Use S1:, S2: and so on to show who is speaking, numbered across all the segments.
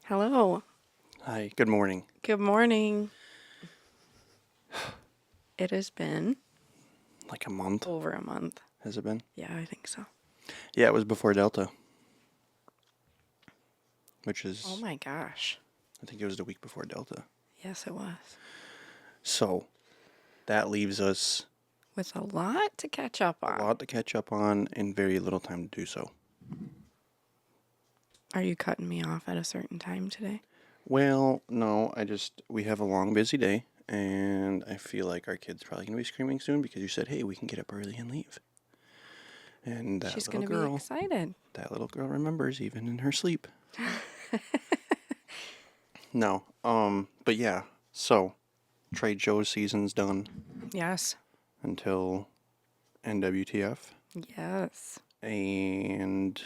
S1: Hello.
S2: Hi, good morning.
S1: Good morning. It has been
S2: Like a month,
S1: over a month.
S2: has it been?
S1: Yeah, I think so.
S2: Yeah, it was before Delta, which
S1: Oh
S2: is,
S1: my gosh.
S2: I think it was the week before Delta.
S1: Yes, it was.
S2: So, that leaves us
S1: With a lot to catch up
S2: a
S1: on.
S2: lot to catch up on and very little time to do so.
S1: Are you cutting me off at a certain time today?
S2: Well, no, we have a long, busy day, and I feel like our kid's probably going to be screaming soon because you said, hey, we can get up early and leave. And
S1: She's going to be excited.
S2: that little girl remembers even in her sleep. No, but yeah, so, trade show season's done
S1: Yes.
S2: until NWTF.
S1: Yes.
S2: And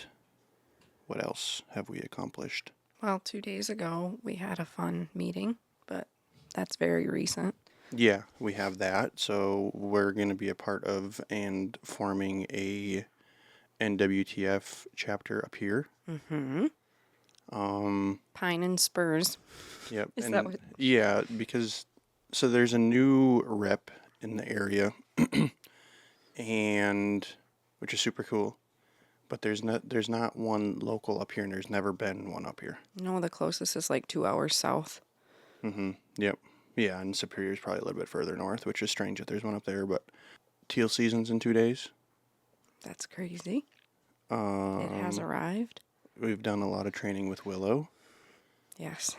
S2: what else have we accomplished?
S1: Well, 2 days ago, we had a fun meeting, but that's very recent.
S2: Yeah, we have that. So we're going to be a part of and forming a NWTF chapter up here.
S1: Mm-hmm. Pine and Spurs.
S2: Yep.
S1: Is
S2: and
S1: that what?
S2: Yeah, because so there's a new rep in the area, and which is super cool. But there's not one local up here, and there's never been one up here.
S1: No, the closest is like 2 hours south.
S2: Mm-hmm. Yep. Yeah, and Superior's probably a little bit further north, which is strange that there's one up there, but Teal season's in 2 days.
S1: That's crazy. It has arrived.
S2: We've done a lot of training with Willow.
S1: Yes.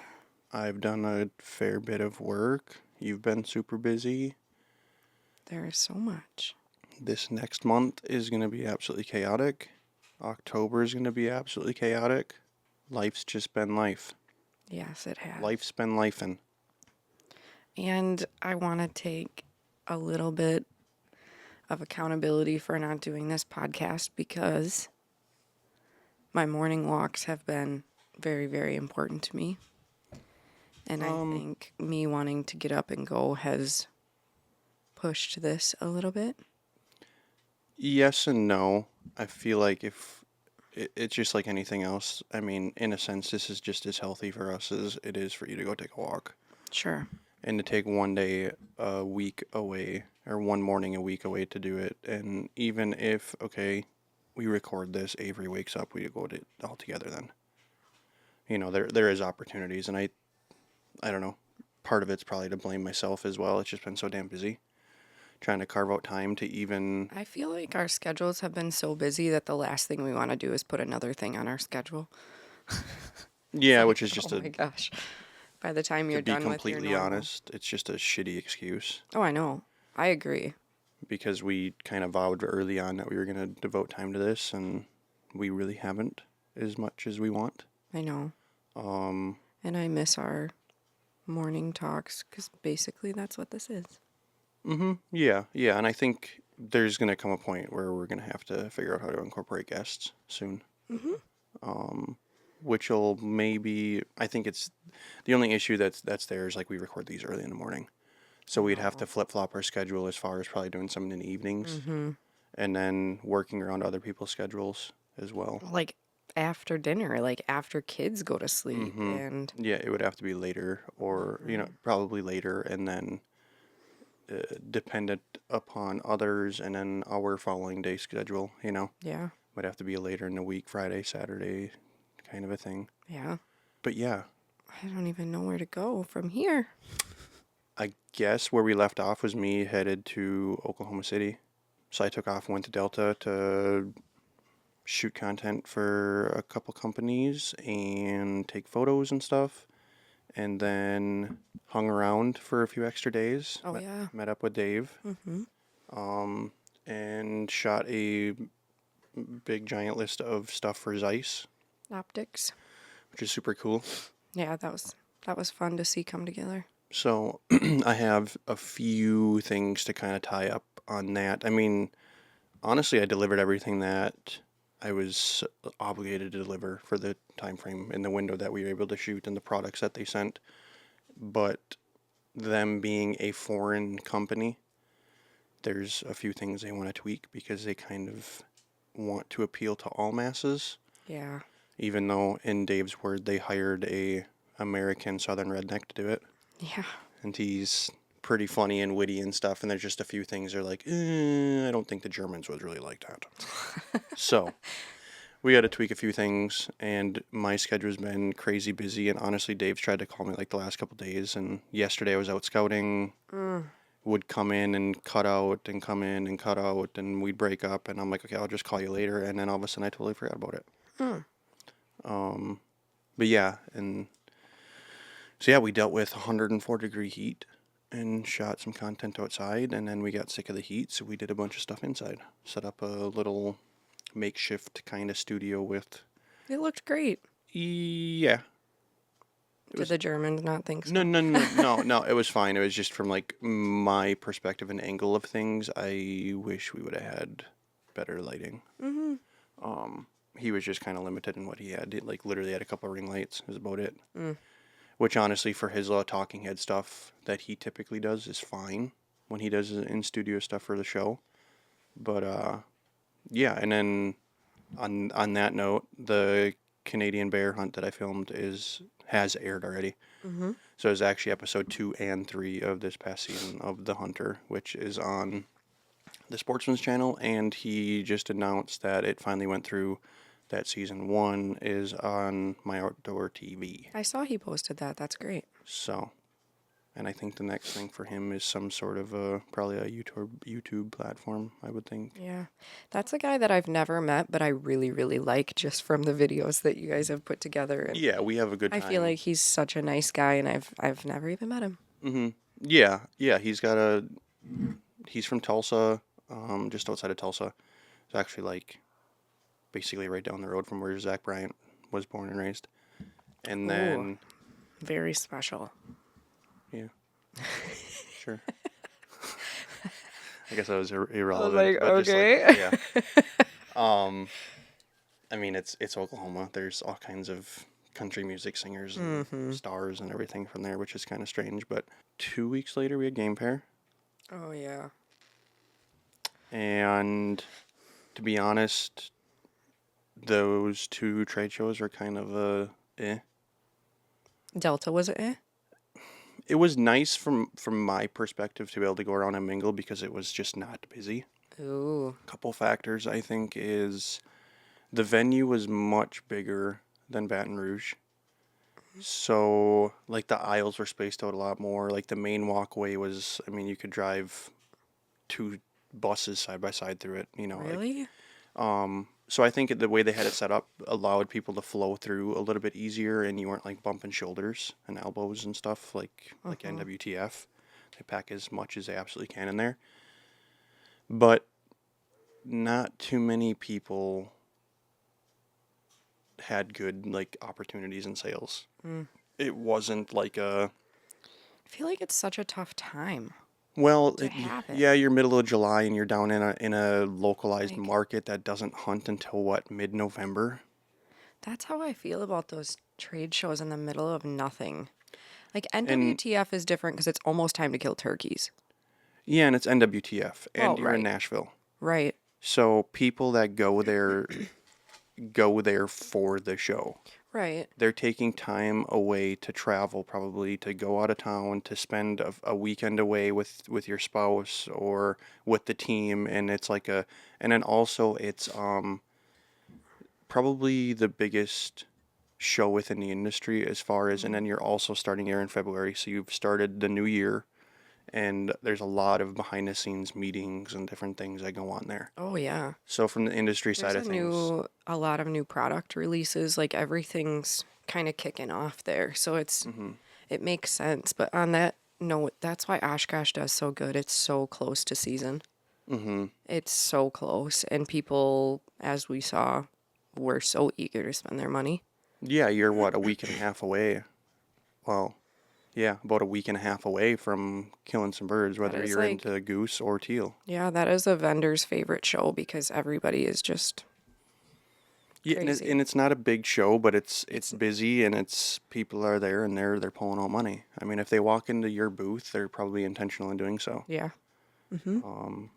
S2: I've done a fair bit of work. You've been super busy.
S1: There is so much.
S2: This next month is going to be absolutely chaotic. October is going to be absolutely chaotic. Life's just been life.
S1: Yes, it has.
S2: Life's been lifing.
S1: And I want to take a little bit of accountability for not doing this podcast because my morning walks have been very, very important to me. And I think me wanting to get up and go has pushed this a little bit.
S2: Yes and no. I feel like if it's just like anything else. I mean, in a sense, this is just as healthy for us as it is for you to go take a walk.
S1: Sure.
S2: And to take one day a week away, or one morning a week away to do it. And even if, okay, we record this, Avery wakes up, we go to it all together then. You know, there is opportunities, and I don't know, part of it's probably to blame myself as well. It's just been so damn busy trying to carve out time to even...
S1: I feel like our schedules have been so busy that the last thing we want to do is put another thing on our schedule.
S2: Yeah, which is just
S1: oh my gosh. By the time you're
S2: to be
S1: done with your
S2: completely
S1: normal...
S2: honest, it's just a shitty excuse.
S1: Oh, I know. I agree.
S2: Because we kind of vowed early on that we were going to devote time to this, and we really haven't as much as we want.
S1: I know. And I miss our morning talks because basically that's what this is.
S2: Mm-hmm. Yeah, and I think there's going to come a point where we're going to have to figure out how to incorporate guests soon.
S1: Mm-hmm.
S2: Which will maybe... I think it's... The only issue that's there is, like, we record these early in the morning. So we'd have to flip-flop our schedule as far as probably doing something in the evenings.
S1: Mm-hmm.
S2: And then working around other people's schedules as well.
S1: Like after dinner, like after kids go to sleep.
S2: Mm-hmm.
S1: And
S2: yeah, it would have to be later, or, you know, probably later, and then dependent upon others, and then our following day schedule, you know.
S1: Yeah.
S2: Would have to be later in the week, Friday, Saturday, kind of a thing.
S1: Yeah.
S2: But yeah.
S1: I don't even know where to go from here.
S2: I guess where we left off was me headed to Oklahoma City. So I took off, went to Delta to shoot content for a couple companies and take photos and stuff. And then hung around for a few extra days.
S1: Oh, yeah.
S2: Met up with Dave.
S1: Mm-hmm.
S2: And shot a big giant list of stuff for Zeiss.
S1: Optics.
S2: Which is super cool.
S1: Yeah, that was fun to see come together.
S2: So I have a few things to kind of tie up on that. I mean, honestly, I delivered everything that I was obligated to deliver for the time frame in the window that we were able to shoot and the products that they sent. But them being a foreign company, there's a few things they want to tweak because they kind of want to appeal to all masses.
S1: Yeah.
S2: even though in Dave's word they hired a American Southern redneck to do it.
S1: Yeah.
S2: And he's pretty funny and witty and stuff, and there's just a few things they're like, I don't think the Germans would really like that. So we had to tweak a few things, and my schedule's been crazy busy, and honestly, Dave's tried to call me like the last couple days, and yesterday I was out scouting, would come in and cut out, and come in and cut out, and we'd break up, and I'm like, okay, I'll just call you later, and then all of a sudden I totally forgot about it. But yeah, and so yeah, we dealt with 104-degree heat and shot some content outside, and then we got sick of the heat, so we did a bunch of stuff inside. Set up a little makeshift kind of studio with...
S1: It looked great.
S2: Yeah.
S1: Did the Germans not think so?
S2: No, it was fine. It was just from like my perspective and angle of things, I wish we would have had better lighting. He was just kind of limited in what he had. He, like, literally had a couple of ring lights. Is about it. Which, honestly, for his little talking head stuff that he typically does is fine when he does in-studio stuff for the show. But, yeah, and then on that note, the Canadian bear hunt that I filmed has aired already. So it's actually episode 2 and 3 of this past season of The Hunter, which is on the Sportsman's channel, and he just announced that it finally went through, that season 1 is on My Outdoor TV.
S1: I saw he posted that. That's great.
S2: So, and I think the next thing for him is some sort of probably a YouTube platform, I would think.
S1: Yeah. That's a guy that I've never met, but I really, really like just from the videos that you guys have put together. And
S2: Yeah, we have a good time.
S1: I feel like he's such a nice guy, and I've never even met him.
S2: Yeah, he's from Tulsa, just outside of Tulsa. It's actually like basically right down the road from where Zach Bryant was born and raised. And then...
S1: Very special.
S2: Yeah. Sure. I guess that was irrelevant.
S1: I was like,
S2: but
S1: okay.
S2: Just like, yeah. I mean, it's Oklahoma. There's all kinds of country music singers and stars and everything from there, which is kind of strange. But 2 weeks later, we had Game Fair.
S1: Oh, yeah.
S2: And to be honest, those 2 trade shows are kind of
S1: Delta, was it?
S2: It was nice from my perspective to be able to go around and mingle because it was just not busy.
S1: Ooh.
S2: Couple factors, I think, is the venue was much bigger than Baton Rouge. So, like, the aisles were spaced out a lot more. Like, the main walkway was, I mean, you could drive 2 buses side by side through it, you know.
S1: Really?
S2: So I think the way they had it set up allowed people to flow through a little bit easier, and you weren't, like, bumping shoulders and elbows and stuff like NWTF. They pack as much as they absolutely can in there. But not too many people had good, like, opportunities in sales. It wasn't like a...
S1: I feel like it's such a tough time.
S2: Well,
S1: have it.
S2: yeah, you're middle of July and you're down in a localized market that doesn't hunt until what, mid-November?
S1: That's how I feel about those trade shows in the middle of nothing. Like NWTF is different because it's almost time to kill turkeys.
S2: Yeah, and it's NWTF, and you're in
S1: right.
S2: Nashville.
S1: Right.
S2: So people that go there for the show.
S1: Right.
S2: They're taking time away to travel, probably to go out of town, to spend a weekend away with your spouse or with the team, and it's like and then also it's probably the biggest show within the industry as far as, and then you're also starting here in February, so you've started the new year, and there's a lot of behind the scenes meetings and different things that go on there.
S1: Oh, yeah.
S2: So from the industry side of things,
S1: a lot of new product releases, like everything's kind of kicking off there. So it makes sense. But on that note, that's why Oshkosh does so good. It's so close to season. It's so close. And people, as we saw, were so eager to spend their money.
S2: yeah, you're what, a week and a half away. Well, yeah, about a week and a half away from killing some birds, whether you're into goose or teal.
S1: Yeah, that is a vendor's favorite show because everybody is just crazy.
S2: And it's not a big show, but it's busy, and it's people are there and they're pulling out money. I mean, if they walk into your booth, they're probably intentional in doing so.
S1: Yeah.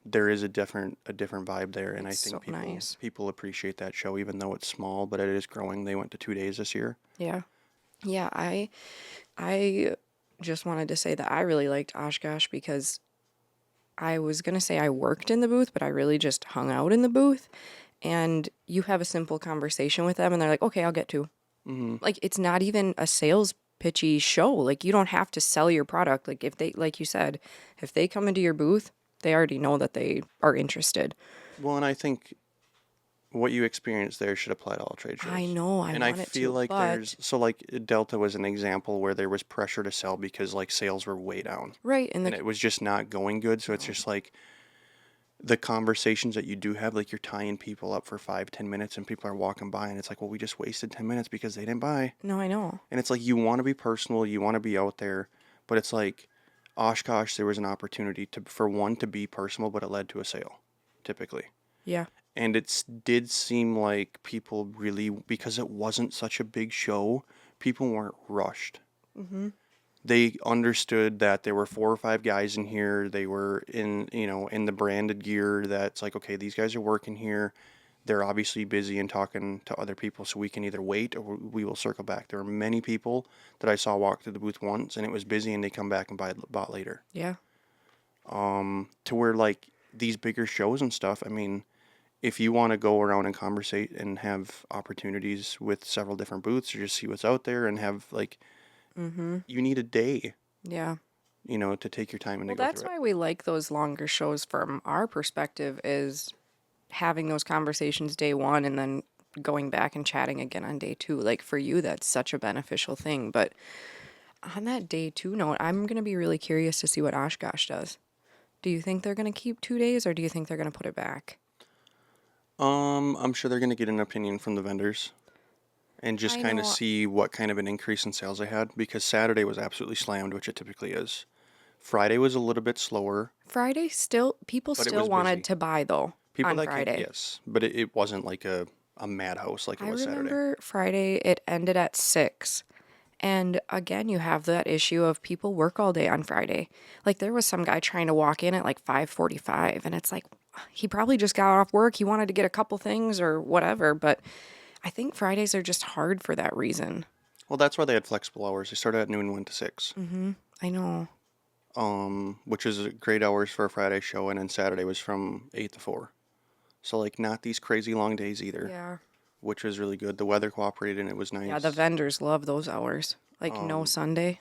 S2: There is a different vibe there, and I
S1: It's
S2: think
S1: so nice.
S2: people appreciate that show, even though it's small, but it is growing. They went to 2 days this year.
S1: Yeah. Yeah, I just wanted to say that I really liked Oshkosh because I was going to say I worked in the booth, but I really just hung out in the booth. And you have a simple conversation with them, and they're like, okay, I'll get to. Like, it's not even a sales pitchy show. Like, you don't have to sell your product. Like, if they, like you said, if they come into your booth, they already know that they are interested.
S2: Well, and I think what you experienced there should apply to all trade shows.
S1: I know, I
S2: And I
S1: want it
S2: feel
S1: to,
S2: like
S1: but.
S2: like Delta was an example where there was pressure to sell because like sales were way down
S1: Right, and
S2: and it was just not going good. So it's just like the conversations that you do have, like you're tying people up for 5-10 minutes and people are walking by and it's like, well, we just wasted 10 minutes because they didn't buy.
S1: no, I know.
S2: And it's like, you want to be personal, you want to be out there, but it's like Oshkosh, there was an opportunity for one to be personal, but it led to a sale typically.
S1: Yeah.
S2: And did seem like people really, because it wasn't such a big show, people weren't rushed. They understood that there were 4 or 5 guys in here. They were in the branded gear that's like, okay, these guys are working here. They're obviously busy and talking to other people, so we can either wait or we will circle back. There were many people that I saw walk through the booth once and it was busy and they come back and bought later.
S1: Yeah.
S2: To where like these bigger shows and stuff, I mean, if you want to go around and conversate and have opportunities with several different booths or just see what's out there and have like, you need a day,
S1: Yeah.
S2: to take your time and
S1: Well,
S2: to go
S1: that's
S2: through it.
S1: why we like those longer shows from our perspective is having those conversations day one and then going back and chatting again on day two. Like for you, that's such a beneficial thing. But on that day two note, I'm going to be really curious to see what Oshkosh does. Do you think they're going to keep 2 days or do you think they're going to put it back?
S2: I'm sure they're going to get an opinion from the vendors and just
S1: I
S2: kind of
S1: know.
S2: see what kind of an increase in sales they had because Saturday was absolutely slammed, which it typically is. Friday was a little bit slower,
S1: Friday still, people
S2: but it
S1: still
S2: was
S1: wanted
S2: busy.
S1: to buy though
S2: People
S1: on
S2: that came,
S1: Friday.
S2: yes, but it wasn't like a madhouse like it
S1: I
S2: was Saturday.
S1: remember Friday, it ended at 6. And again, you have that issue of people work all day on Friday. Like there was some guy trying to walk in at like 5:45 and it's like he probably just got off work, he wanted to get a couple things or whatever, but I think Fridays are just hard for that reason.
S2: Well, that's why they had flexible hours. They started at noon, went to 6.
S1: I know.
S2: Which is great hours for a Friday show, and then Saturday was from 8 to 4. So like not these crazy long days either,
S1: Yeah.
S2: which was really good. The weather cooperated and it was
S1: Yeah, the
S2: nice.
S1: vendors love those hours. Like no Sunday.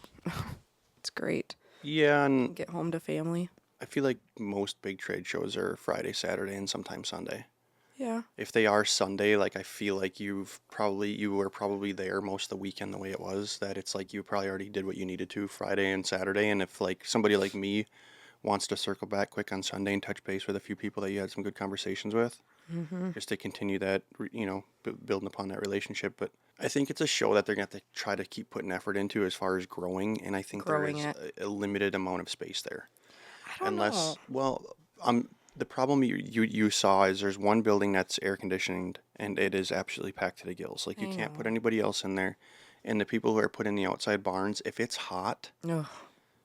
S1: It's great.
S2: Yeah, and
S1: Get home to family.
S2: I feel like most big trade shows are Friday, Saturday, and sometimes Sunday.
S1: Yeah.
S2: If they are Sunday, like I feel like you were probably there most of the weekend the way it was, that it's like you probably already did what you needed to Friday and Saturday, and if like somebody like me wants to circle back quick on Sunday and touch base with a few people that you had some good conversations with, just to continue that, building upon that relationship. But I think it's a show that they're going to have to try to keep putting effort into as far as growing, and I think there
S1: Growing
S2: is
S1: it.
S2: a limited amount of space there.
S1: I don't know.
S2: Unless, well, the problem you saw is there's one building that's air conditioned and it is absolutely packed to the gills. Like you
S1: I
S2: can't put
S1: know.
S2: anybody else in there. And the people who are put in the outside barns, if it's hot,
S1: Ugh,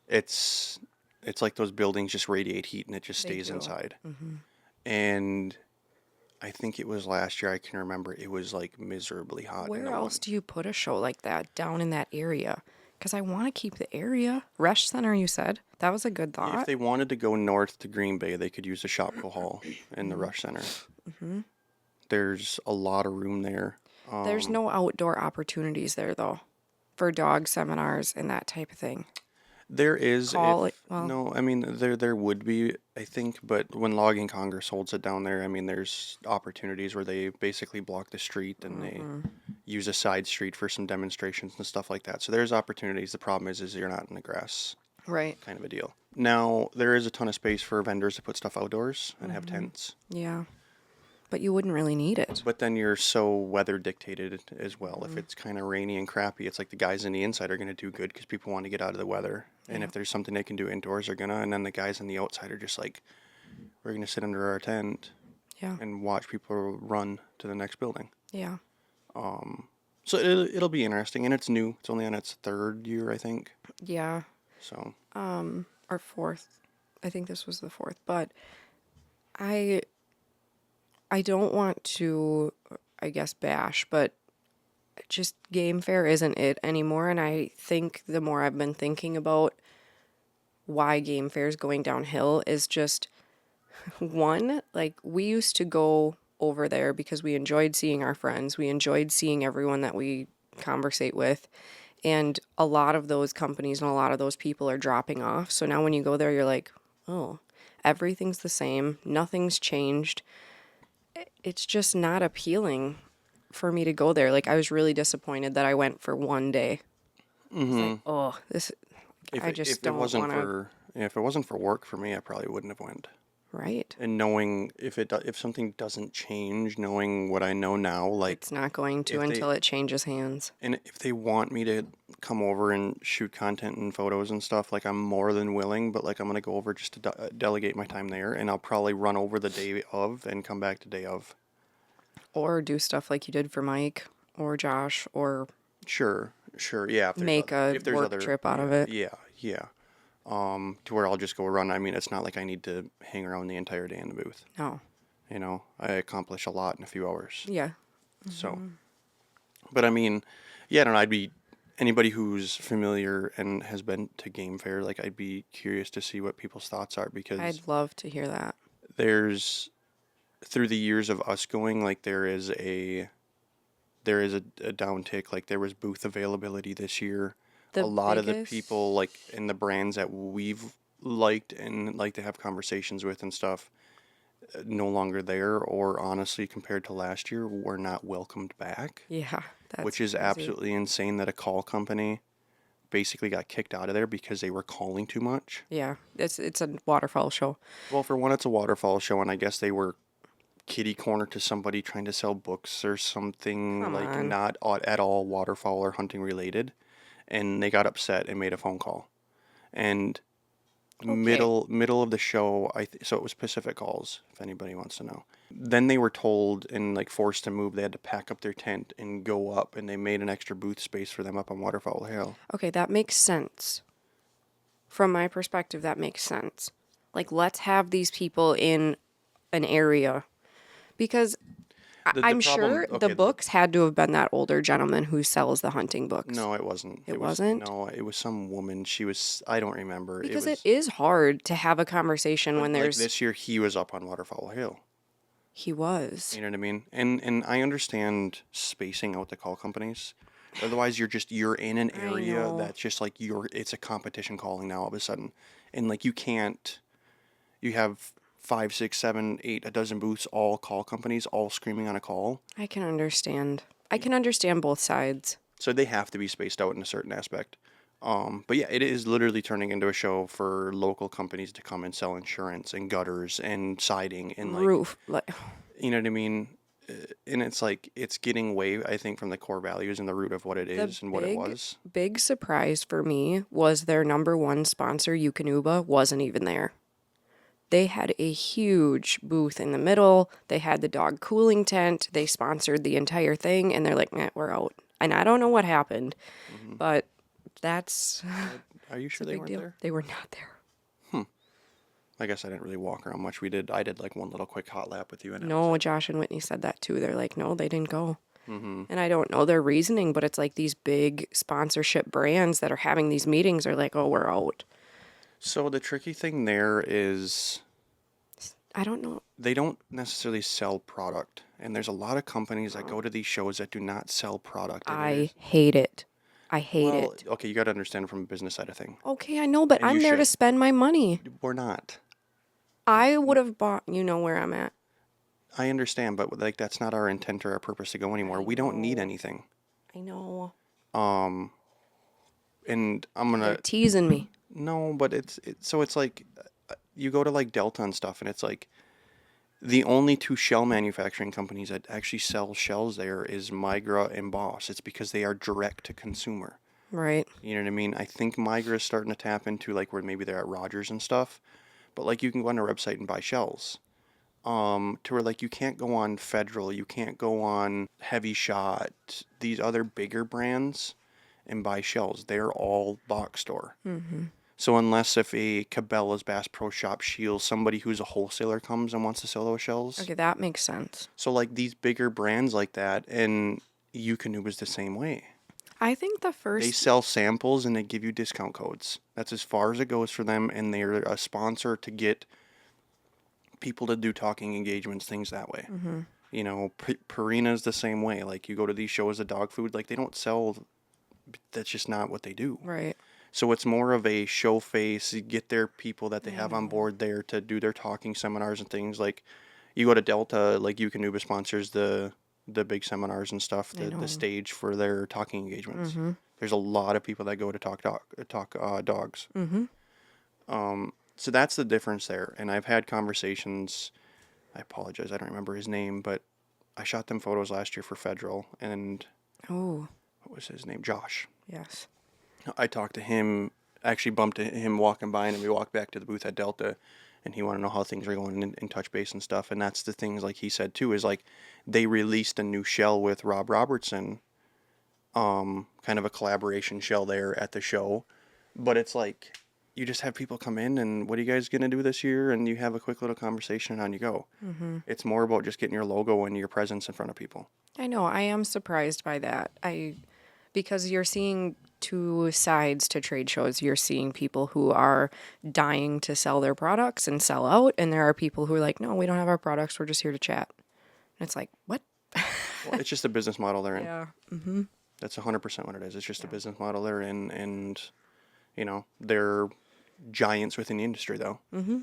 S2: it's like those buildings just radiate heat and it just
S1: they
S2: stays
S1: do.
S2: inside. And I think it was last year, I can remember it was like miserably hot in
S1: Where
S2: the
S1: else
S2: one.
S1: do you put a show like that down in that area? Because I want to keep the area. Rush Center, you said? That was a good
S2: If
S1: thought.
S2: they wanted to go north to Green Bay, they could use the Shopko Hall in the Rush Center. There's a lot of room there.
S1: There's no outdoor opportunities there, though, for dog seminars and that type of thing.
S2: There is,
S1: Call it,
S2: if
S1: well,
S2: no, I mean there would be, I think, but when Logging Congress holds it down there, I mean there's opportunities where they basically block the street and they use a side street for some demonstrations and stuff like that. So there's opportunities. The problem is you're not in the grass,
S1: right.
S2: kind of a deal. Now there is a ton of space for vendors to put stuff outdoors and have tents,
S1: Yeah. But you wouldn't really need it.
S2: but then you're so weather dictated as well. If it's kind of rainy and crappy, it's like the guys in the inside are going to do good because people want to get out of the weather. And if there's something they can do indoors, they're gonna. And then the guys on the outside are just like, we're gonna sit under our tent
S1: Yeah.
S2: and watch people run to the next building.
S1: Yeah.
S2: So it'll be interesting, and it's new. It's only on its 3rd year, I think.
S1: Yeah.
S2: So
S1: Or fourth. I think this was the 4th, but I don't want to, I guess, bash, but just game fair isn't it anymore. And I think the more I've been thinking about why game fair is going downhill is just one, like we used to go over there because we enjoyed seeing our friends. We enjoyed seeing everyone that we conversate with. And a lot of those companies and a lot of those people are dropping off. So now when you go there, you're like, oh, everything's the same. Nothing's changed. It's just not appealing for me to go there. Like I was really disappointed that I went for one day. It's like, oh, this, I just
S2: if it
S1: don't
S2: wasn't
S1: want to.
S2: for if it wasn't for work for me, I probably wouldn't have went.
S1: Right.
S2: And knowing if something doesn't change, knowing what I know now, like
S1: It's not going to
S2: if they
S1: until it changes hands.
S2: and if they want me to come over and shoot content and photos and stuff, like I'm more than willing. But like I'm gonna go over just to delegate my time there, and I'll probably run over the day of and come back the day of.
S1: Or do stuff like you did for Mike or Josh or
S2: Sure, yeah.
S1: make a
S2: If there's
S1: work
S2: other,
S1: trip out of it.
S2: yeah. To where I'll just go run. I mean, it's not like I need to hang around the entire day in the booth.
S1: No.
S2: You know, I accomplish a lot in a few hours.
S1: Yeah.
S2: So, but I mean, yeah, and I'd be anybody who's familiar and has been to game fair, like I'd be curious to see what people's thoughts are because
S1: I'd love to hear that.
S2: there's through the years of us going, like there is a downtick. Like there was booth availability this year.
S1: The
S2: A lot of the
S1: biggest-
S2: people like in the brands that we've liked and like to have conversations with and stuff no longer there, or honestly compared to last year were not welcomed back,
S1: Yeah, that's
S2: which is
S1: crazy.
S2: absolutely insane that a call company basically got kicked out of there because they were calling too much.
S1: Yeah, it's a waterfowl show.
S2: Well, for one, it's a waterfall show, and I guess they were kitty corner to somebody trying to sell books or something.
S1: Come
S2: Like
S1: on.
S2: not at all waterfowl or hunting related, and they got upset and made a phone call. And
S1: Okay.
S2: middle of the show, so it was Pacific Calls, if anybody wants to know. Then they were told and like forced to move. They had to pack up their tent and go up, and they made an extra booth space for them up on Waterfowl Hill.
S1: Okay, that makes sense. From my perspective, that makes sense. Like, let's have these people in an area. Because I'm sure the books had to have been that older gentleman who sells the hunting books.
S2: No, it wasn't.
S1: It wasn't?
S2: No, it was some woman. She was, I don't remember.
S1: Because
S2: it
S1: it is hard to have a conversation when
S2: like
S1: there's...
S2: this year, he was up on Waterfowl Hill.
S1: He was.
S2: You know what I mean? And I understand spacing out the call companies. Otherwise, you're in an
S1: I
S2: area
S1: know.
S2: that's just like it's a competition calling now all of a sudden, and like you have 5, 6, 7, 8, a dozen booths, all call companies, all screaming on a call.
S1: I can understand. I can understand both sides.
S2: So they have to be spaced out in a certain aspect. But yeah, it is literally turning into a show for local companies to come and sell insurance and gutters and siding and like
S1: Roof. Like,
S2: you know what I mean? And it's like it's getting away, I think, from the core values and the root of what it is and what it was.
S1: big surprise for me was their number one sponsor, Yukonuba, wasn't even there. They had a huge booth in the middle. They had the dog cooling tent. They sponsored the entire thing, and they're like, "Nah, we're out." And I don't know what happened, but that's
S2: Are you sure
S1: a
S2: they
S1: big
S2: weren't
S1: deal.
S2: there?
S1: They were not there.
S2: I guess I didn't really walk around much. I did like one little quick hot lap with you. And
S1: No, Josh and Whitney said that too. They're like, no, they didn't go. And I don't know their reasoning, but it's like these big sponsorship brands that are having these meetings are like, oh, we're out.
S2: So the tricky thing there is
S1: I don't know.
S2: they don't necessarily sell product. And there's a lot of companies that go to these shows that do not sell product.
S1: I hate it. I hate it.
S2: Okay, you got to understand from a business side of thing.
S1: Okay, I know, but
S2: And
S1: I'm
S2: you
S1: there to
S2: should.
S1: spend my money.
S2: We're not.
S1: I would have bought, you know where I'm at.
S2: I understand, but like that's not our intent or our purpose to go anymore. We don't need anything.
S1: I know.
S2: And I'm
S1: They're
S2: gonna
S1: teasing me.
S2: no, but it's like you go to like Delta and stuff, and it's like the only two shell manufacturing companies that actually sell shells there is Migra and Boss. It's because they are direct to consumer.
S1: Right.
S2: You know what I mean? I think Migra is starting to tap into like where maybe they're at Rogers and stuff, but like you can go on their website and buy shells. To where like you can't go on Federal, you can't go on Heavy Shot, these other bigger brands, and buy shells. They're all box store. So unless if a Cabela's Bass Pro Shop Shield, somebody who's a wholesaler comes and wants to sell those shells.
S1: Okay, that makes sense.
S2: So like these bigger brands like that, and Yucanoe is the same way.
S1: I think the
S2: They
S1: first,
S2: sell samples and they give you discount codes. That's as far as it goes for them, and they're a sponsor to get people to do talking engagements, things that way. You know, Purina's the same way. Like you go to these shows of dog food, like they don't sell. That's just not what they do.
S1: right?
S2: So it's more of a show face. You get their people that they
S1: I
S2: have on
S1: know.
S2: board there to do their talking seminars and things. Like you go to Delta, like Yucanoe sponsors the big seminars and stuff,
S1: I know.
S2: the stage for their talking engagements.
S1: Mm-hmm.
S2: There's a lot of people that go to talk dogs.
S1: Mm-hmm.
S2: So that's the difference there. And I've had conversations. I apologize, I don't remember his name, but I shot them photos last year for Federal, and
S1: Oh,
S2: what was his name? Josh.
S1: yes.
S2: I talked to him, actually bumped into him walking by, and we walked back to the booth at Delta, and he wanted to know how things were going in touch base and stuff. And that's the things, like he said too, is like they released a new shell with Rob Robertson, kind of a collaboration shell there at the show. But it's like you just have people come in and what are you guys gonna do this year? And you have a quick little conversation and on you go. It's more about just getting your logo and your presence in front of people.
S1: I know. I am surprised by that. Because you're seeing two sides to trade shows. You're seeing people who are dying to sell their products and sell out, and there are people who are like, no, we don't have our products. We're just here to chat. And it's like, what?
S2: Well, it's just a business model they're in.
S1: Yeah. Mm-hmm.
S2: That's 100% what it is. It's just a business model they're in, and you know they're giants within the industry though.
S1: Mm-hmm.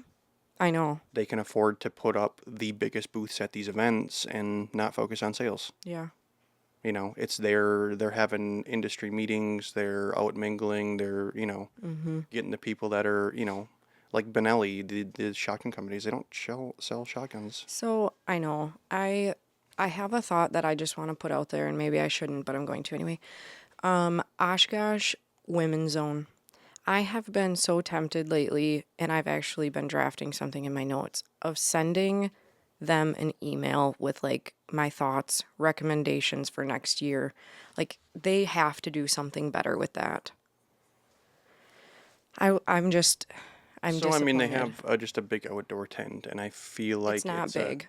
S1: I know.
S2: They can afford to put up the biggest booths at these events and not focus on sales.
S1: Yeah.
S2: You know, it's they're having industry meetings, they're out mingling, they're, you know, getting the people that are, you know, like Benelli, the shotgun companies, they don't sell shotguns.
S1: So I know. I have a thought that I just want to put out there, and maybe I shouldn't, but I'm going to anyway. Oshkosh Women's Zone. I have been so tempted lately, and I've actually been drafting something in my notes of sending them an email with like my thoughts, recommendations for next year. Like they have to do something better with that. I'm just
S2: So I mean, they
S1: disappointed.
S2: have just a big outdoor tent, and I feel like
S1: It's not big.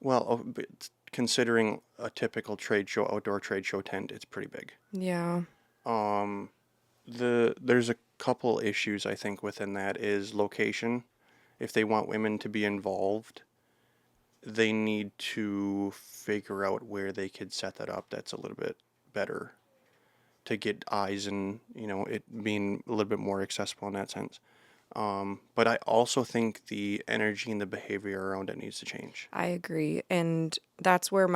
S2: But considering a typical trade show, outdoor trade show tent, it's pretty big.
S1: Yeah.
S2: There's a couple issues I think within that is location. If they want women to be involved, they need to figure out where they could set that up that's a little bit better to get eyes and, you know, it being a little bit more accessible in that sense. But I also think the energy and the behavior around it needs to change.
S1: I agree. And that's where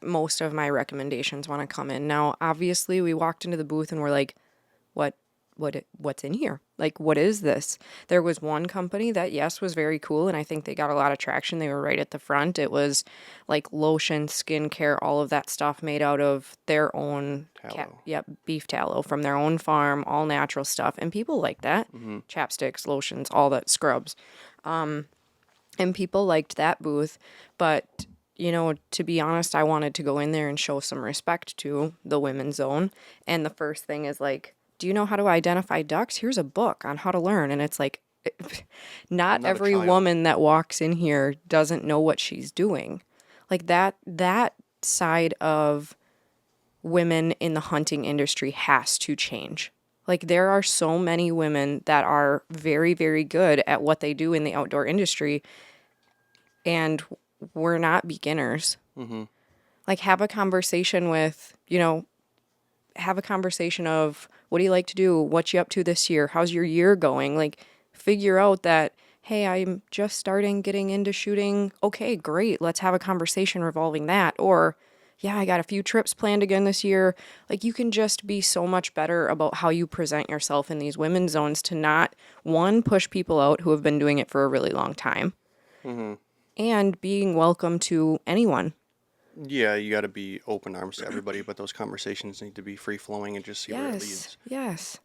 S1: most of my recommendations want to come in. Now, obviously, we walked into the booth and we're like, what's in here? Like, what is this? There was one company that, yes, was very cool, and I think they got a lot of traction. They were right at the front. It was like lotion, skincare, all of that stuff made out of their own
S2: Tallow.
S1: beef tallow from their own farm, all natural stuff. And people like that. Chapsticks, lotions, all that scrubs. And people liked that booth, but you know, to be honest, I wanted to go in there and show some respect to the women's zone. And the first thing is like, do you know how to identify ducks? Here's a book on how to learn. And it's like, not
S2: Not a
S1: every
S2: child.
S1: woman that walks in here doesn't know what she's doing. Like that side of women in the hunting industry has to change. Like there are so many women that are very, very good at what they do in the outdoor industry, and we're not beginners. Like have a conversation with, you know, have a conversation of what do you like to do? What you up to this year? How's your year going? Like figure out that, hey, I'm just starting getting into shooting. Okay, great. Let's have a conversation revolving that. Or, yeah, I got a few trips planned again this year. Like you can just be so much better about how you present yourself in these women's zones to not, one, push people out who have been doing it for a really long time, and being welcome to anyone.
S2: Yeah, you got to be open arms to everybody, but those conversations need to be free flowing and just see where it leads.
S1: Yes.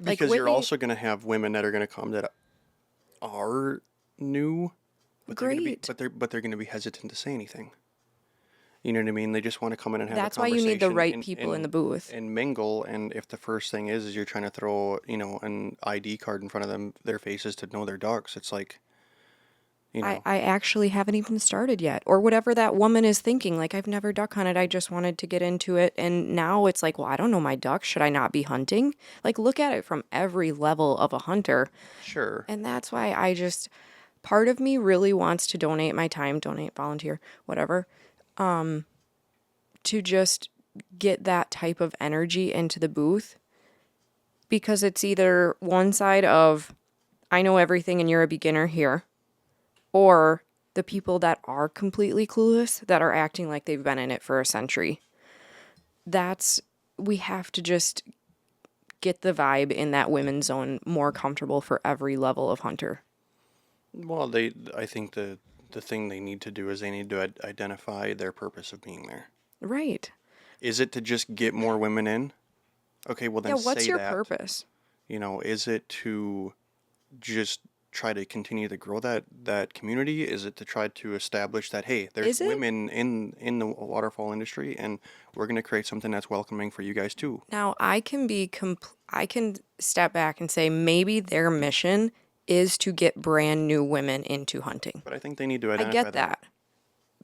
S2: Because you're also going to have women that are going to come that are new, but they're going to be
S1: Great.
S2: but they're going to be hesitant to say anything. You know what I mean? They just want to come in and have a
S1: That's why you need the
S2: conversation
S1: right people in the booth.
S2: and mingle. And if the first thing is you're trying to throw, an ID card in front of their faces to know their ducks, it's like,
S1: I actually haven't even started yet, or whatever that woman is thinking. Like, I've never duck hunted. I just wanted to get into it. And now it's like, well, I don't know my ducks. Should I not be hunting? Like, look at it from every level of a hunter.
S2: sure.
S1: And that's why part of me really wants to donate my time, volunteer, whatever, to just get that type of energy into the booth, because it's either one side of, I know everything and you're a beginner here, or the people that are completely clueless, that are acting like they've been in it for a century. We have to just get the vibe in that women's zone more comfortable for every level of hunter.
S2: Well, I think the thing they need to do is they need to identify their purpose of being there.
S1: Right.
S2: Is it to just get more women in? Okay, well then
S1: Yeah, what's
S2: say
S1: your
S2: that.
S1: purpose?
S2: Is it to just try to continue to grow that community? Is it to try to establish that, hey, there's
S1: Is it?
S2: women in the waterfall industry, and we're going to create something that's welcoming for you guys too?
S1: Now, I can step back and say maybe their mission is to get brand new women into hunting.
S2: But I think they need to
S1: I
S2: identify
S1: get that.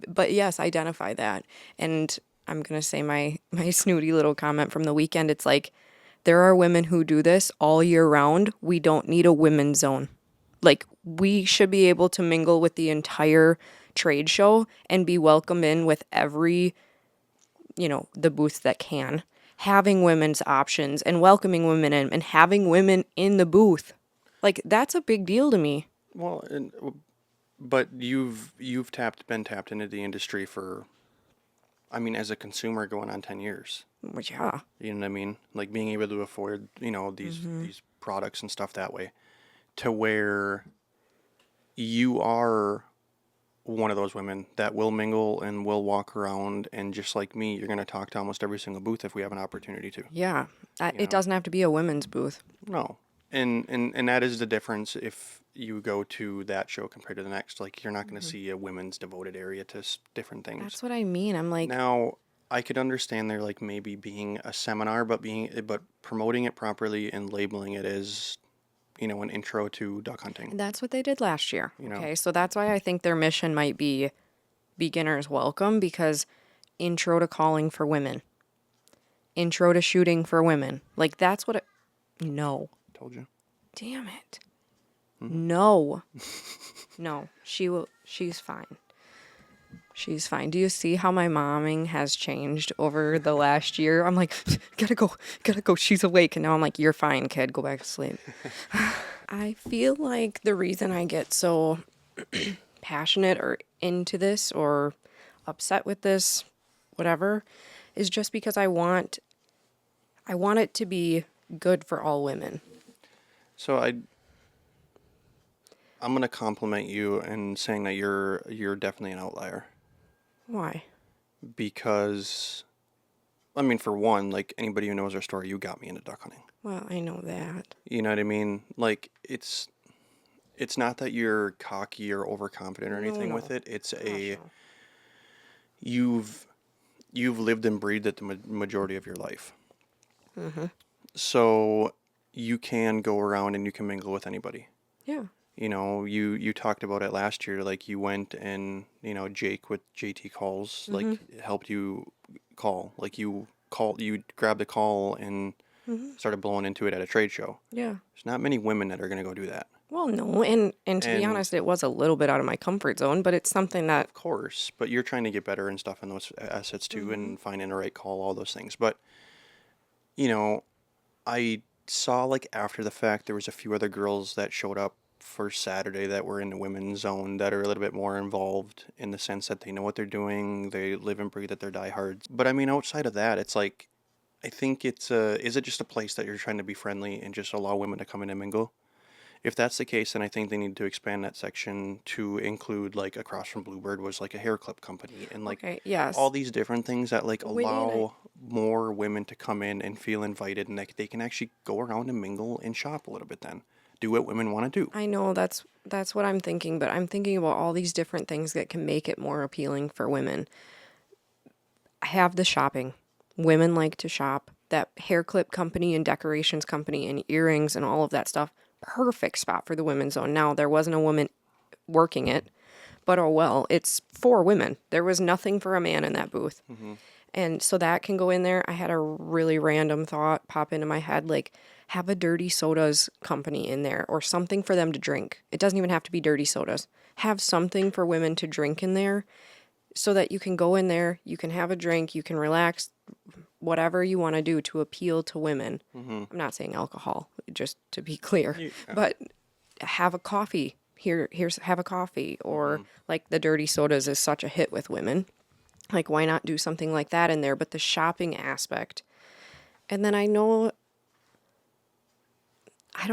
S1: But yes, identify that. And I'm going to say my snooty little comment from the weekend. It's like, there are women who do this all year round. We don't need a women's zone. Like, we should be able to mingle with the entire trade show and be welcomed in with every, the booth that can. Having women's options and welcoming women in and having women in the booth. Like, that's a big deal to me.
S2: Well, but you've been tapped into the industry for, I mean, as a consumer going on 10 years.
S1: Which, yeah.
S2: You know what I mean? Like being able to afford, these products and stuff that way, to where you are one of those women that will mingle and will walk around, and just like me, you're going to talk to almost every single booth if we have an opportunity to.
S1: Yeah. It doesn't have to be a women's booth.
S2: No. And that is the difference if you go to that show compared to the next. Like, you're not going to see a women's devoted area to different things.
S1: That's what I mean. I'm like,
S2: Now, I could understand there like maybe being a seminar, but promoting it properly and labeling it as, an intro to duck hunting.
S1: that's what they did last year.
S2: You know.
S1: Okay. So that's why I think their mission might be beginner's welcome, because intro to calling for women, intro to shooting for women. Like, that's what no.
S2: Told you.
S1: Damn it. No. No. She's fine. She's fine. Do you see how my momming has changed over the last year? I'm like, gotta go. She's awake. And now I'm like, you're fine, kid. Go back to sleep. I feel like the reason I get so passionate or into this or upset with this, whatever, is just because I want it to be good for all women.
S2: So I'm gonna compliment you in saying that you're definitely an outlier.
S1: Why?
S2: Because, I mean, for one, like anybody who knows our story, you got me into duck hunting.
S1: Well, I know that.
S2: You know what I mean? Like, it's not that you're cocky or overconfident or anything with it. It's you've lived and breathed it the majority of your life.
S1: Mm-hmm.
S2: So you can go around and you can mingle with anybody.
S1: Yeah.
S2: You talked about it last year, like you went and, Jake with JT Calls, like helped you call. Like you grabbed the call and started blowing into it at a trade show.
S1: Yeah.
S2: There's not many women that are going to go do that.
S1: Well, no, and to be honest, it was a little bit out of my comfort zone, but it's something that...
S2: Of course, but you're trying to get better and stuff in those assets too, and finding the right call, all those things. But, I saw, like, after the fact, there was a few other girls that showed up for Saturday that were in the women's zone that are a little bit more involved in the sense that they know what they're doing, they live and breathe it, they're diehards. But I mean, outside of that, it's like, I think is it just a place that you're trying to be friendly and just allow women to come in and mingle? If that's the case, then I think they need to expand that section to include, like, across from Bluebird was like a hair clip company and like
S1: yes.
S2: all these different things that like allow more women to come in and feel invited, and that they can actually go around and mingle and shop a little bit, then do what women want to do.
S1: I know that's what I'm thinking, but I'm thinking about all these different things that can make it more appealing for women.
S3: have the shopping. Women like to shop. That hair clip company and decorations company and earrings and all of that stuff. Perfect spot for the women's zone. Now, there wasn't a woman working it, but oh well, it's for women. There was nothing for a man in that booth.
S2: Mm-hmm.
S3: And so that can go in there. I had a really random thought pop into my head, like have a dirty sodas company in there or something for them to drink. It doesn't even have to be dirty sodas. Have something for women to drink in there so that you can go in there, you can have a drink, you can relax, whatever you want to do to appeal to women.
S2: Mm-hmm.
S3: I'm not saying alcohol, just to be clear,
S2: Yeah.
S3: but have a coffee. Here's have a coffee, or like the dirty sodas is such a hit with women. Like, why not do something like that in there? But the shopping aspect. And then I don't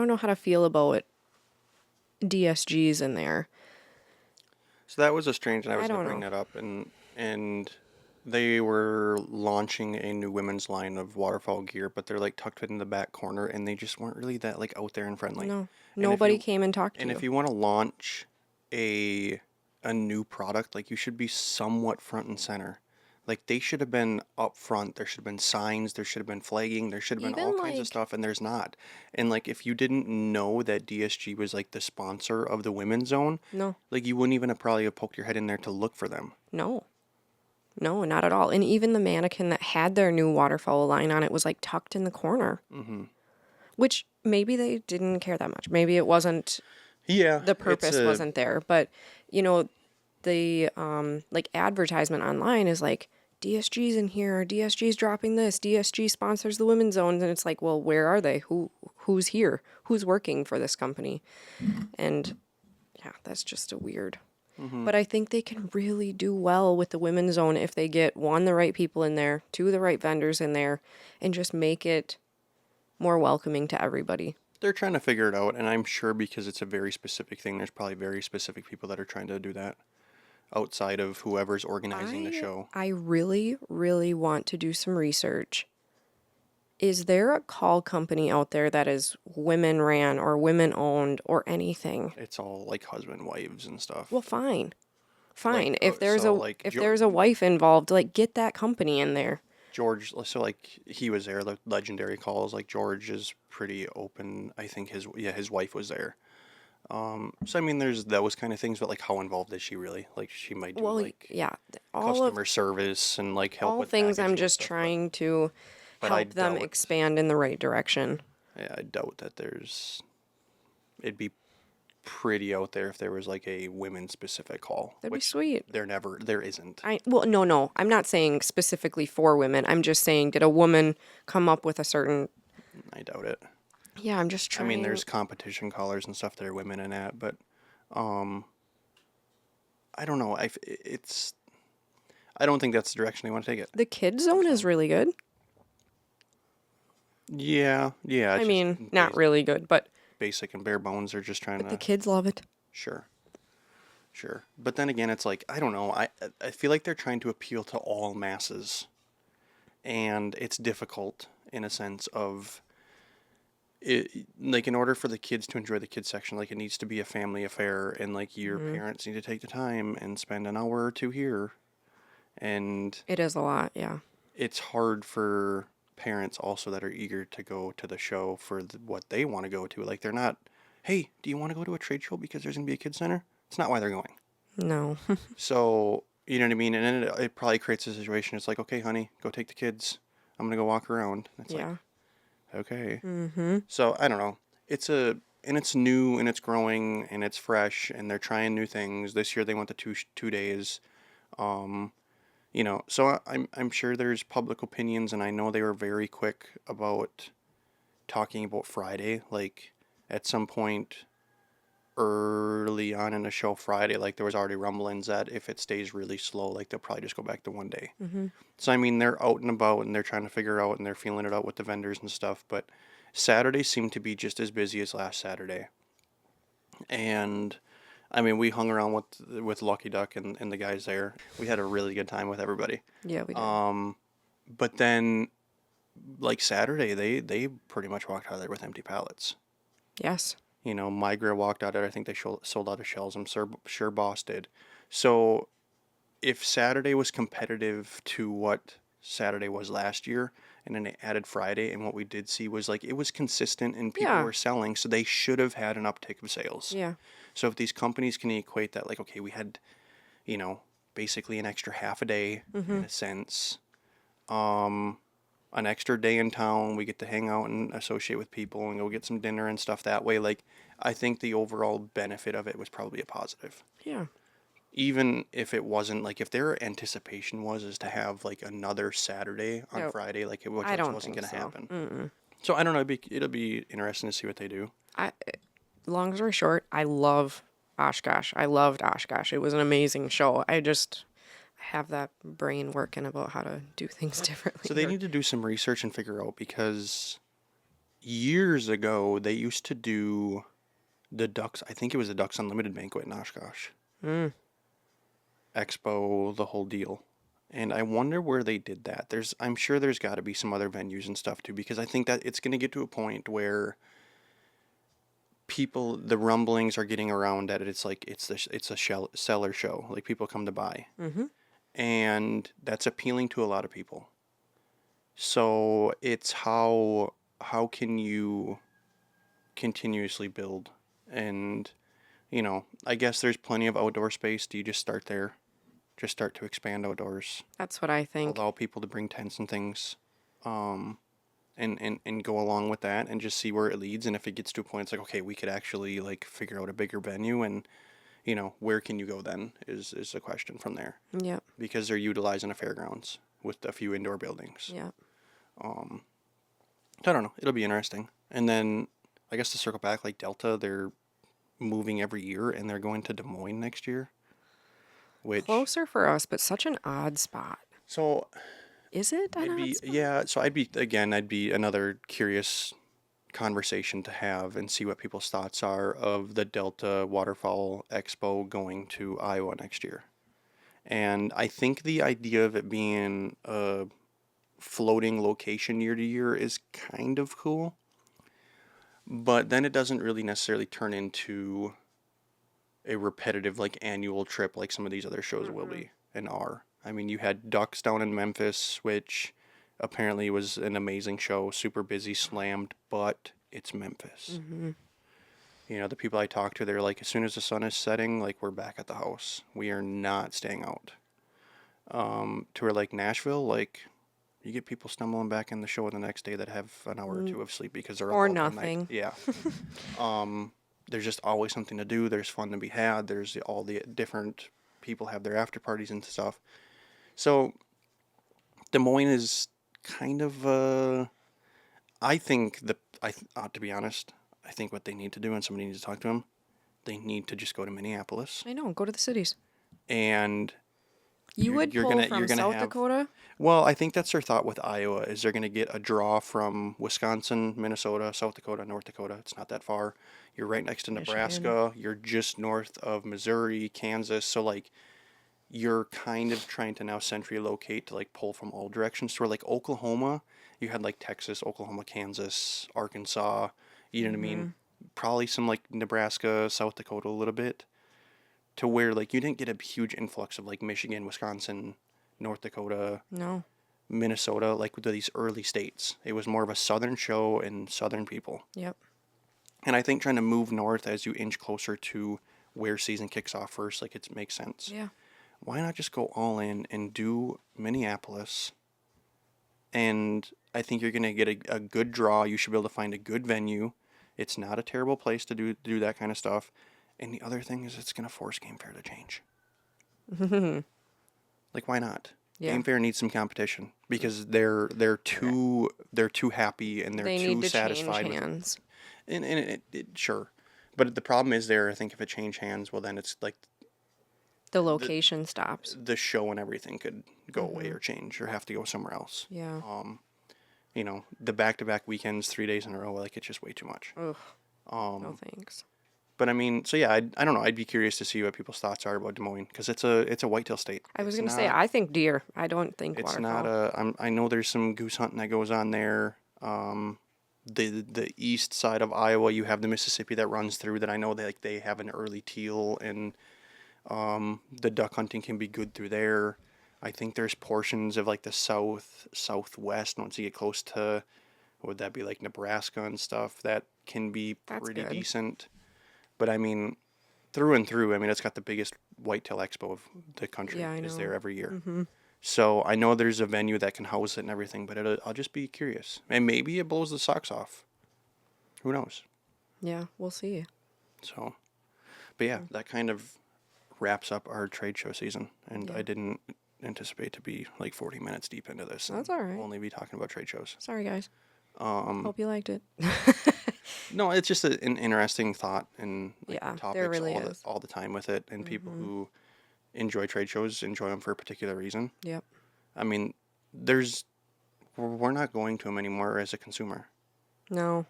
S3: know how to feel about DSGs in there.
S2: So that was a strange, and I was
S3: I
S2: going
S3: don't
S2: to bring
S3: know.
S2: that up, and they were launching a new women's line of waterfowl gear, but they're like tucked in the back corner, and they just weren't really that like out there and friendly.
S3: No,
S2: And if
S3: nobody
S2: you
S3: came and talked to
S2: and if
S3: you.
S2: you want to launch a new product, like you should be somewhat front and center. Like they should have been up front. There should have been signs. There should have been flagging. There should have been all
S3: Even
S2: kinds of
S3: like,
S2: stuff, and there's not. And like if you didn't know that DSG was like the sponsor of the women's zone,
S3: no,
S2: like you wouldn't even have probably have poked your head in there to look for them.
S3: no, no, not at all. And even the mannequin that had their new waterfowl line on it was like tucked in the corner,
S2: Mm-hmm.
S3: which maybe they didn't care that much. Maybe it wasn't,
S2: Yeah,
S3: the
S2: it's
S3: purpose
S2: a
S3: wasn't there. But, you know, the like advertisement online is like DSG's in here, DSG's dropping this, DSG sponsors the women's zones, and it's like, well, where are they? Who's here? Who's working for this company? And yeah, that's just a weird.
S2: Mm-hmm.
S3: But I think they can really do well with the women's zone if they get one, the right people in there, two, the right vendors in there, and just make it more welcoming to everybody.
S2: They're trying to figure it out, and I'm sure because it's a very specific thing, there's probably very specific people that are trying to do that outside of whoever's organizing the show.
S3: I really, really want to do some research. Is there a call company out there that is women ran or women owned or anything?
S2: It's all like husband wives and stuff.
S3: Well, fine. Fine.
S2: Like
S3: If there's
S2: so
S3: a
S2: like
S3: if there's a wife involved, like get that company in there.
S2: George, so like he was there, the legendary calls. Like George is pretty open. I think his wife was there. So I mean, there's those kind of things, but like, how involved is she really? Like, she might do
S3: Well,
S2: like
S3: yeah, all of
S2: customer service and like help
S3: all
S2: with
S3: things I'm
S2: packaging and
S3: just
S2: stuff.
S3: trying to
S2: But I
S3: help them
S2: doubt,
S3: expand in the right direction.
S2: yeah, I doubt that it'd be pretty out there if there was like a women specific call,
S3: That'd be
S2: which
S3: sweet.
S2: there isn't.
S3: No. I'm not saying specifically for women. I'm just saying, did a woman come up with a certain?
S2: I doubt it.
S3: Yeah, I'm just
S2: I
S3: trying.
S2: mean, there's competition callers and stuff that are women in that, but I don't know. I don't think that's the direction they want to take it.
S3: The kids zone is really good.
S2: Yeah, yeah.
S3: I
S2: It's
S3: mean,
S2: just
S3: not really good, but
S2: basic and bare bones. They're just trying
S3: the
S2: to.
S3: kids love it.
S2: Sure, sure. But then again, it's like I don't know. I feel like they're trying to appeal to all masses, and it's difficult in a sense of it. Like in order for the kids to enjoy the kids section, like it needs to be a family affair, and like your parents need to take the time and spend an hour or two here, and
S3: It is a lot, yeah.
S2: it's hard for parents also that are eager to go to the show for what they want to go to. Like they're not, hey, do you want to go to a trade show because there's gonna be a kids center? It's not why they're going.
S3: No.
S2: So you know what I mean. And then it probably creates a situation. It's like, okay, honey, go take the kids. I'm gonna go walk around. It's
S3: Yeah.
S2: like, okay.
S3: Mm-hmm.
S2: So I don't know. And it's new and it's growing and it's fresh and they're trying new things. This year they went to 2 days. You know, so I'm sure there's public opinions, and I know they were very quick about talking about Friday. Like at some point early on in the show Friday, like there was already rumblings that if it stays really slow, like they'll probably just go back to 1 day.
S3: Mm-hmm.
S2: So I mean, they're out and about and they're trying to figure out and they're feeling it out with the vendors and stuff. But Saturday seemed to be just as busy as last Saturday, and I mean, we hung around with Lucky Duck and the guys there. We had a really good time with everybody.
S3: Yeah, we did.
S2: But then, like Saturday, they pretty much walked out of there with empty pallets.
S3: Yes.
S2: You know, Migra walked out there. I think they sold out of shells. I'm sure Boss did. So, if Saturday was competitive to what Saturday was last year, and then they added Friday, and what we did see was like it was consistent and people
S3: Yeah.
S2: were selling, so they should have had an uptick of sales.
S3: Yeah.
S2: So if these companies can equate that, like, okay, we had, you know, basically an extra half a day in a sense, an extra day in town, we get to hang out and associate with people and go get some dinner and stuff that way. Like, I think the overall benefit of it was probably a positive.
S3: Yeah.
S2: Even if it wasn't like if their anticipation was is to have like another Saturday on
S3: Nope.
S2: Friday, like it which
S3: I don't
S2: wasn't
S3: think
S2: going to
S3: so.
S2: happen. So I don't know. It'll be interesting to see what they do.
S3: Long story short, I love Oshkosh. I loved Oshkosh. It was an amazing show. I have that brain working about how to do things differently.
S2: So they need to do some research and figure out because years ago they used to do the Ducks. I think it was the Ducks Unlimited banquet in Oshkosh. Expo, the whole deal. And I wonder where they did that. I'm sure there's got to be some other venues and stuff too, because I think that it's going to get to a point where the rumblings are getting around that it's like it's a seller show, like people come to buy, and that's appealing to a lot of people. So it's how can you continuously build, and I guess there's plenty of outdoor space. Do you just start there? Just start to expand outdoors.
S3: That's what I think.
S2: Allow people to bring tents and things, and go along with that and just see where it leads. And if it gets to a point, it's like, okay, we could actually like figure out a bigger venue, and where can you go then is the question from there.
S3: Yep.
S2: Because they're utilizing a fairgrounds with a few indoor buildings.
S3: Yep.
S2: I don't know. It'll be interesting. And then I guess to circle back, like Delta, they're moving every year and they're going to Des Moines next year. Which
S3: Closer for us, but such an odd spot.
S2: so
S3: Is it an odd spot?
S2: yeah, so I'd be another curious conversation to have and see what people's thoughts are of the Delta Waterfowl Expo going to Iowa next year. And I think the idea of it being a floating location year to year is kind of cool. But then it doesn't really necessarily turn into a repetitive like annual trip like some of these other shows will be and are. I mean, you had Ducks down in Memphis, which apparently was an amazing show, super busy, slammed, but it's Memphis. The people I talked to, they're like, as soon as the sun is setting, like we're back at the house. We are not staying out. To where like Nashville, like you get people stumbling back in the show the next day that have an hour or two of sleep because they're up
S3: Or
S2: all
S3: nothing.
S2: night. Yeah. There's just always something to do. There's fun to be had. There's all the different people have their after parties and stuff. So Des Moines is kind of I think to be honest, I think what they need to do, and somebody needs to talk to them, they need to just go to Minneapolis.
S3: I know. Go to the cities.
S2: And
S3: You would
S2: you're
S3: pull
S2: gonna-
S3: from
S2: you're gonna
S3: South
S2: have-
S3: Dakota?
S2: well, I think that's their thought with Iowa is they're going to get a draw from Wisconsin, Minnesota, South Dakota, North Dakota. It's not that far. You're right next to Nebraska. You're just north of Missouri, Kansas. So like you're kind of trying to now centrally locate to like pull from all directions. So like Oklahoma, you had like Texas, Oklahoma, Kansas, Arkansas, you know what I mean? Probably some like Nebraska, South Dakota a little bit. To where like you didn't get a huge influx of like Michigan, Wisconsin, North Dakota,
S3: No.
S2: Minnesota, like with these early states. It was more of a southern show and southern people.
S3: Yep.
S2: And I think trying to move north as you inch closer to where season kicks off first, like it makes sense.
S3: Yeah.
S2: Why not just go all in and do Minneapolis? And I think you're going to get a good draw. You should be able to find a good venue. It's not a terrible place to do that kind of stuff. And the other thing is it's going to force Game Fair to change. Like, why not?
S3: Yeah.
S2: Game Fair needs some competition because they're too happy and
S3: They
S2: too
S3: need to
S2: satisfied
S3: change
S2: with
S3: hands.
S2: and it sure. But the problem is there, I think if it change hands, well then it's like
S3: The location stops.
S2: the show and everything could go away or change or have to go somewhere else.
S3: Yeah.
S2: The back-to-back weekends, 3 days in a row, like it's just way too much.
S3: Ugh. No thanks.
S2: But I mean, so yeah, I don't know. I'd be curious to see what people's thoughts are about Des Moines because it's a whitetail state.
S3: I was
S2: It's
S3: going to say,
S2: not-
S3: I think deer. I don't think
S2: It's
S3: waterfowl.
S2: not I know there's some goose hunting that goes on there. The east side of Iowa, you have the Mississippi that runs through that I know they have an early teal and The duck hunting can be good through there. I think there's portions of like the southwest once you get close to, what would that be, like Nebraska and stuff, that can be
S3: That's
S2: pretty
S3: good.
S2: decent. But I mean, through and through, I mean, it's got the biggest whitetail expo of the country.
S3: Yeah, I
S2: Is
S3: know.
S2: there every year.
S3: Mm-hmm.
S2: So I know there's a venue that can house it and everything, but I'll just be curious. And maybe it blows the socks off. Who knows?
S3: Yeah, we'll see.
S2: So, but yeah, that kind of wraps up our trade show season. And
S3: Yeah.
S2: I didn't anticipate to be like 40 minutes deep into this.
S3: That's
S2: and
S3: all right.
S2: Only be talking about trade shows.
S3: Sorry, guys. Hope you liked it.
S2: No, it's just an interesting thought and like,
S3: Yeah,
S2: topics
S3: there really
S2: all
S3: is.
S2: all the time with it. And people who enjoy trade shows enjoy them for a particular reason.
S3: Yep.
S2: I mean, we're not going to them anymore as a consumer.
S3: No,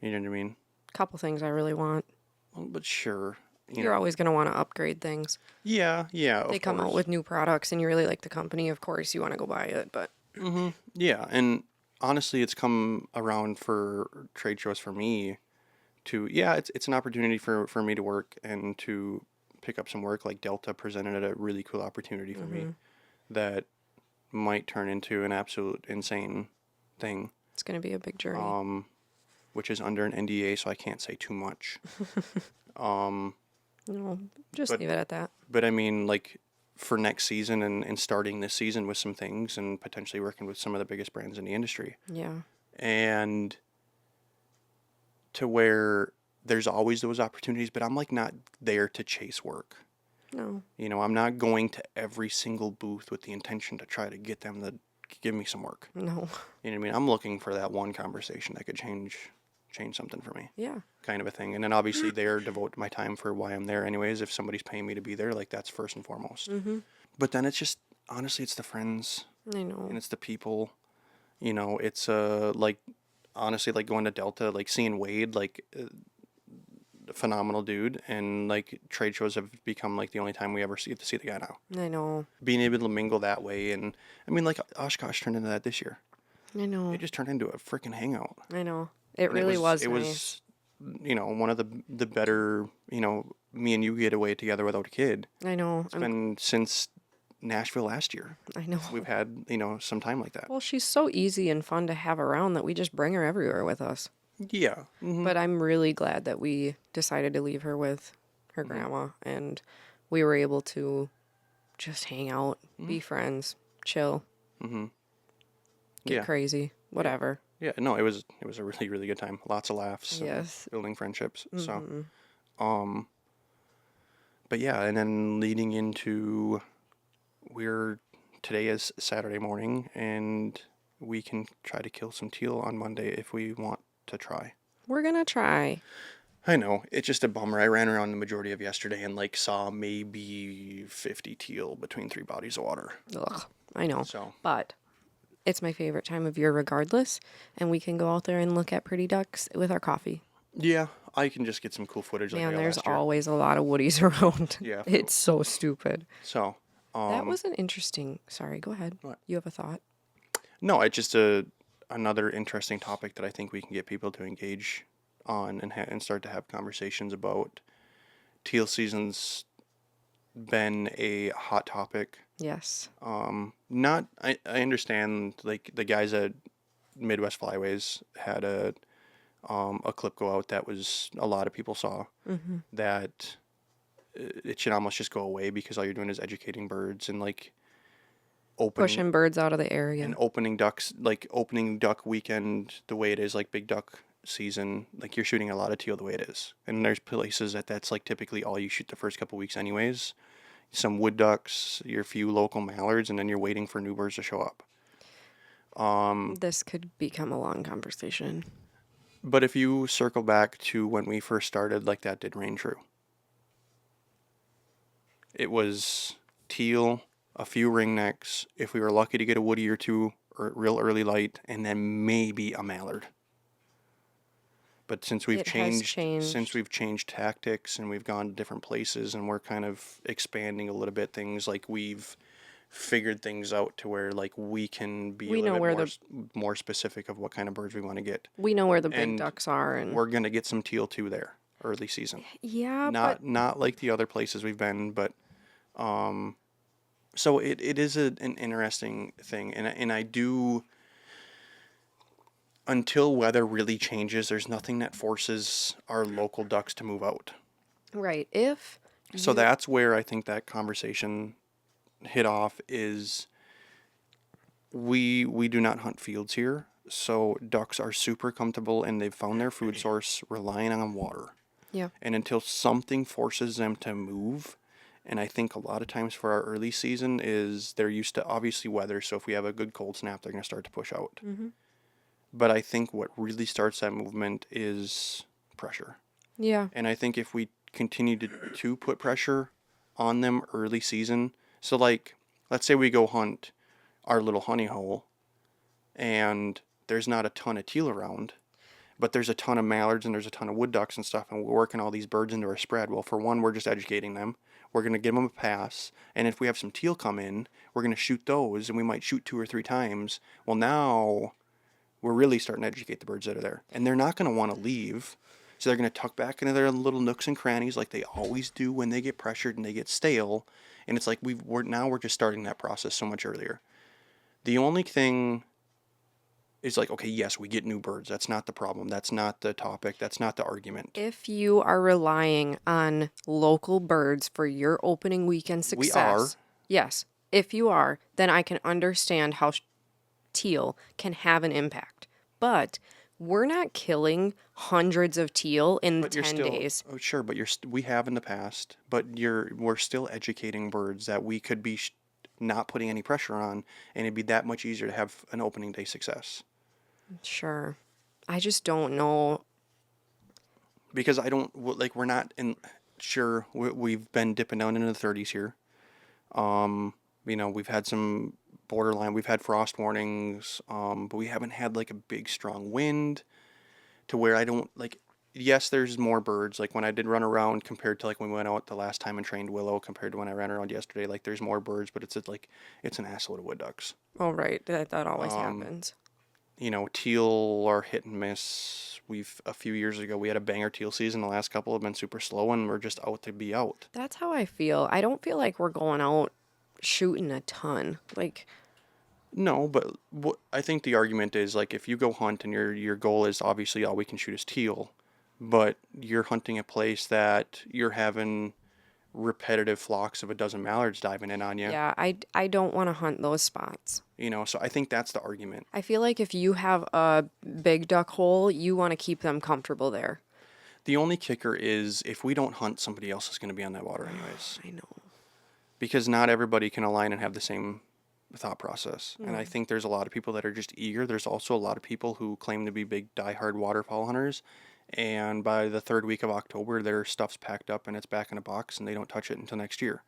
S2: You know what I mean?
S3: couple things I really want.
S2: Well, but sure.
S3: You're always going to want to upgrade things.
S2: Yeah,
S3: They
S2: of
S3: come out
S2: course.
S3: with new products and you really like the company, of course you want to go buy it, but
S2: Yeah, and honestly, it's come around for trade shows for me to, yeah, it's an opportunity for me to work and to pick up some work. Like Delta presented a really cool opportunity for me that might turn into an absolute insane thing,
S3: it's going to be a big journey.
S2: which is under an NDA, so I can't say too much.
S3: No, just
S2: but-
S3: leave it at that.
S2: But I mean, like for next season and starting this season with some things and potentially working with some of the biggest brands in the industry.
S3: Yeah.
S2: And to where there's always those opportunities, but I'm like not there to chase work.
S3: No.
S2: You know, I'm not going to every single booth with the intention to try to get them to give me some work.
S3: No.
S2: You know what I mean? I'm looking for that one conversation that could change something for me,
S3: Yeah.
S2: kind of a thing. And then obviously there devote my time for why I'm there anyways. If somebody's paying me to be there, like that's first and foremost. But then it's just, honestly, it's the friends
S3: I know.
S2: and it's the people. You know, it's like honestly, like going to Delta, like seeing Wade, like a phenomenal dude, and like trade shows have become like the only time we ever get to see the guy now.
S3: I know.
S2: Being able to mingle that way, and I mean, like Oshkosh turned into that this year.
S3: I know.
S2: It just turned into a freaking hangout.
S3: I know. It
S2: And
S3: really was
S2: It
S3: nice.
S2: was, you know, one of the better, you know, me and you get away together without a kid.
S3: I know.
S2: It's been since Nashville last year.
S3: I know.
S2: We've had, you know, some time like that.
S3: Well, she's so easy and fun to have around that we just bring her everywhere with us.
S2: Yeah.
S3: But I'm really glad that we decided to leave her with her grandma and we were able to just hang out, be friends, chill, get
S2: Yeah.
S3: crazy, whatever.
S2: Yeah, no, it was a really, really good time. Lots of laughs. and
S3: Yes.
S2: building friendships. So, but yeah, and then leading into today is Saturday morning, and we can try to kill some teal on Monday if we want to try.
S3: We're going to try.
S2: I know, it's just a bummer. I ran around the majority of yesterday and like saw maybe 50 teal between 3 bodies of water.
S3: Ugh, I know.
S2: So,
S3: But it's my favorite time of year regardless. And we can go out there and look at pretty ducks with our coffee.
S2: yeah, I can just get some cool footage like I
S3: Man,
S2: got
S3: there's
S2: last year.
S3: always a lot of woodies around.
S2: Yeah.
S3: It's so stupid.
S2: So,
S3: That was an interesting. Sorry, go ahead.
S2: What?
S3: You have a thought?
S2: no, it's just another interesting topic that I think we can get people to engage on and start to have conversations about. Teal season's been a hot topic.
S3: Yes.
S2: Not I understand like the guys at Midwest Flyways had a clip go out that was a lot of people saw that it should almost just go away because all you're doing is educating birds and like
S3: Pushing birds out of the area.
S2: and opening ducks, like opening duck weekend the way it is, like big duck season, like you're shooting a lot of teal the way it is. And there's places that's like typically all you shoot the first couple weeks anyways. Some wood ducks, your few local mallards, and then you're waiting for new birds to show up.
S3: This could become a long conversation.
S2: But if you circle back to when we first started, like that did reign true. It was teal, a few ringnecks, if we were lucky to get a woody or two, or real early light, and then maybe a mallard. But since we've
S3: It has changed.
S2: since we've changed tactics and we've gone to different places and we're kind of expanding a little bit things, like we've figured things out to where like we can be
S3: We
S2: a
S3: know
S2: little
S3: where
S2: bit more specific of what kind of birds we want to get.
S3: We know where the big
S2: And
S3: ducks are, and
S2: We're gonna get some teal too there early season.
S3: yeah,
S2: Not like the other places we've been, but So it is an interesting thing, and I do, until weather really changes, there's nothing that forces our local ducks to move out.
S3: Right. If
S2: So
S3: you,
S2: that's where I think that conversation hit off is we do not hunt fields here. So ducks are super comfortable and they've found their food source relying on water.
S3: yeah,
S2: And until something forces them to move, and I think a lot of times for our early season is they're used to obviously weather. So if we have a good cold snap, they're going to start to push out. But I think what really starts that movement is pressure.
S3: yeah,
S2: And I think if we continue to put pressure on them early season, so like, let's say we go hunt our little honey hole and there's not a ton of teal around, but there's a ton of mallards and there's a ton of wood ducks and stuff, and we're working all these birds into our spread. Well, for one, we're just educating them. We're going to give them a pass. And if we have some teal come in, we're going to shoot those, and we might shoot 2 or 3 times. Well, now we're really starting to educate the birds that are there. And they're not going to want to leave. So they're going to tuck back into their little nooks and crannies like they always do when they get pressured and they get stale. And it's like we're just starting that process so much earlier. The only thing is like, okay, yes, we get new birds. That's not the problem. That's not the topic. That's not the argument.
S3: if you are relying on local birds for your opening weekend success,
S2: We are.
S3: yes, if you are, then I can understand how teal can have an impact. But we're not killing hundreds of teal in
S2: But you're
S3: 10
S2: still,
S3: days.
S2: oh, sure, but we have in the past, but we're still educating birds that we could be not putting any pressure on, and it'd be that much easier to have an opening day success.
S3: Sure. I just don't know.
S2: Because I don't like we're not in. Sure, we've been dipping down into the 30s here. We've had some borderline. We've had frost warnings, but we haven't had like a big strong wind to where I don't like. Yes, there's more birds. Like when I did run around compared to like when we went out the last time and trained Willow compared to when I ran around yesterday. Like there's more birds, but it's an assload of wood ducks.
S3: Oh, right. That always happens.
S2: Teal are hit and miss. A few years ago we had a banger teal season. The last couple have been super slow, and we're just out to be out.
S3: That's how I feel. I don't feel like we're going out shooting a ton. Like,
S2: No, but I think the argument is like if you go hunt and your goal is obviously all we can shoot is teal, but you're hunting a place that you're having repetitive flocks of a dozen mallards diving in on you.
S3: yeah, I don't want to hunt those spots.
S2: So I think that's the argument.
S3: I feel like if you have a big duck hole, you want to keep them comfortable there.
S2: The only kicker is if we don't hunt, somebody else is going to be on that water anyways.
S3: I know.
S2: Because not everybody can align and have the same thought process. And I think there's a lot of people that are just eager. There's also a lot of people who claim to be big diehard waterfowl hunters, and by the 3rd week of October their stuff's packed up and it's back in a box and they don't touch it until next year.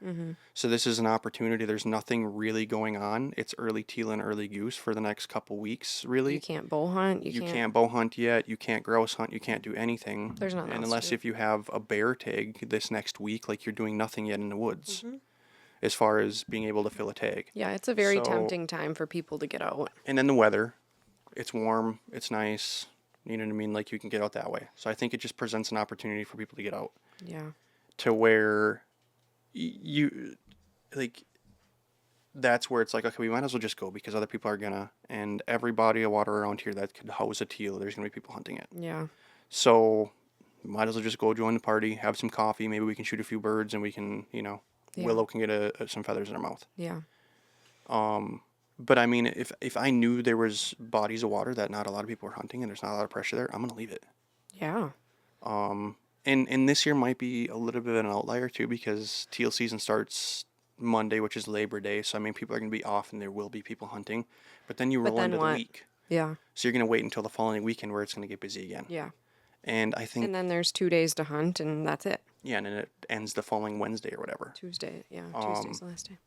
S2: So this is an opportunity. There's nothing really going on. It's early teal and early goose for the next couple weeks, really.
S3: You can't bow hunt.
S2: You can't bow hunt yet. You can't grouse hunt. You can't do anything.
S3: There's nothing
S2: and
S3: else to
S2: unless
S3: do.
S2: if you have a bear tag this next week, like you're doing nothing yet in the woods as far as being able to fill a tag.
S3: Yeah, it's a very
S2: So-
S3: tempting time for people to get out.
S2: And then the weather, it's warm, it's nice, you know what I mean? Like you can get out that way. So I think it just presents an opportunity for people to get out
S3: Yeah.
S2: to where you, like, that's where it's like, okay, we might as well just go because other people are gonna, and every body of water around here that could house a teal, there's gonna be people hunting it.
S3: Yeah.
S2: So might as well just go join the party, have some coffee, maybe we can shoot a few birds and we can,
S3: Yeah.
S2: Willow can get some feathers in her mouth.
S3: Yeah.
S2: But I mean, if I knew there was bodies of water that not a lot of people were hunting and there's not a lot of pressure there, I'm gonna leave it.
S3: Yeah.
S2: And this year might be a little bit of an outlier too because teal season starts Monday, which is Labor Day. So I mean, people are gonna be off and there will be people hunting. But then you roll
S3: then
S2: into
S3: what?
S2: the week,
S3: Yeah.
S2: so you're gonna wait until the following weekend where it's gonna get busy again.
S3: Yeah.
S2: And I think
S3: And then there's 2 days to hunt, and that's it.
S2: yeah, and then it ends the following Wednesday or whatever.
S3: Tuesday. Yeah. Tuesday's the last day.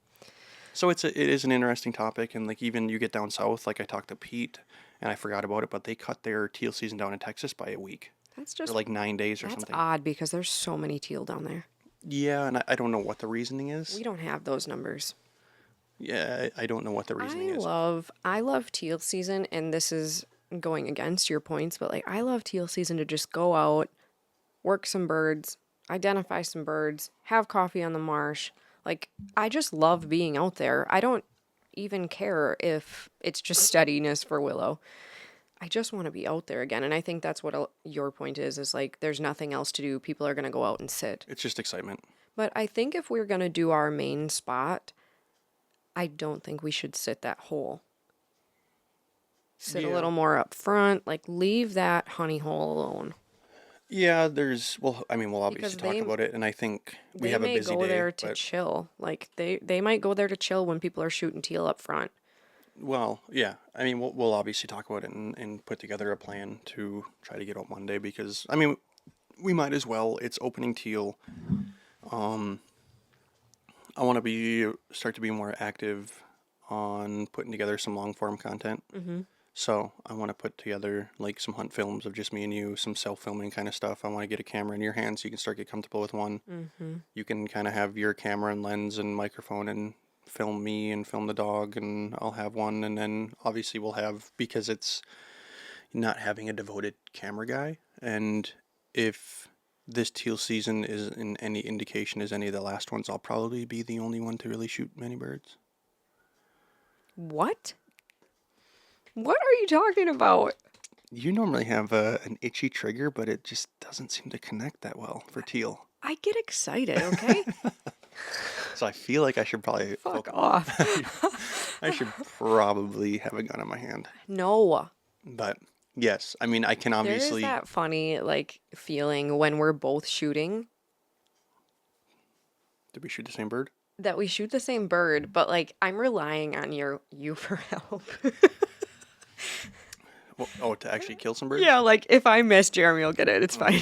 S2: So it is an interesting topic, and like even you get down south, like I talked to Pete, and I forgot about it, but they cut their teal season down in Texas by a week,
S3: That's
S2: or
S3: just
S2: like 9 days or
S3: that's
S2: something.
S3: odd because there's so many teal down there.
S2: Yeah, and I don't know what the reasoning is.
S3: We don't have those numbers.
S2: Yeah, I don't know what the reasoning is.
S3: I love teal season, and this is going against your points, but like I love teal season to just go out, work some birds, identify some birds, have coffee on the marsh, Like, I just love being out there. I don't even care if it's just steadiness for Willow. I just want to be out there again. And I think that's what your point is like, there's nothing else to do. People are going to go out and sit.
S2: It's just excitement.
S3: But I think if we're going to do our main spot, I don't think we should sit that hole. Sit a little more up front, like leave that honey hole alone.
S2: Yeah, we'll obviously talk about it, and I think we have a busy day.
S3: They may go there to chill. Like, they might go there to chill when people are shooting teal up front.
S2: Well, yeah. I mean, we'll obviously talk about it and put together a plan to try to get out Monday because, I mean, we might as well. It's opening teal. I want to start to be more active on putting together some long form content.
S3: Mm-hmm.
S2: So I want to put together like some hunt films of just me and you, some self-filming kind of stuff. I want to get a camera in your hands so you can start get comfortable with one.
S3: Mm-hmm.
S2: You can kind of have your camera and lens and microphone and film me and film the dog, and I'll have one. And then obviously we'll have, because it's not having a devoted camera guy. And if this teal season is in any indication as any of the last ones, I'll probably be the only one to really shoot many birds.
S3: What? What are you talking about?
S2: You normally have an itchy trigger, but it just doesn't seem to connect that well for teal.
S3: I get excited, okay?
S2: So I feel like I should probably...
S3: Fuck off.
S2: I should probably have a gun in my hand.
S3: No.
S2: But yes, I mean, I can obviously...
S3: There's that funny, like, feeling when we're both shooting.
S2: Did we shoot the same bird?
S3: That we shoot the same bird, but, like, I'm relying on you for help.
S2: Well, to actually kill some birds?
S3: Yeah, like, if I miss, Jeremy will get it. It's fine.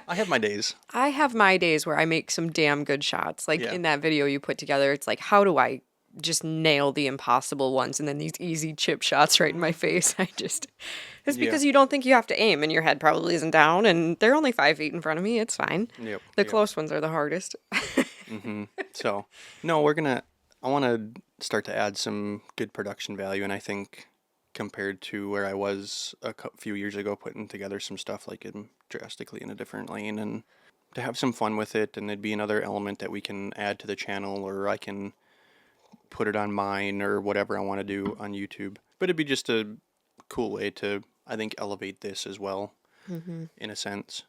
S2: I have my days.
S3: I have my days where I make some damn good shots. Like, in that video you put together, it's like, how do I just nail the impossible ones and then these easy chip shots right in my face? It's because you don't think you have to aim and your head probably isn't down and they're only 5 feet in front of me. It's fine.
S2: Yep.
S3: The close ones are the hardest.
S2: Mm-hmm. So, no, I want to start to add some good production value, and I think compared to where I was a few years ago, putting together some stuff, like I'm drastically in a different lane, and to have some fun with it, and it'd be another element that we can add to the channel, or I can put it on mine, or whatever I want to do on YouTube. But it'd be just a cool way to, I think, elevate this as well, in a sense.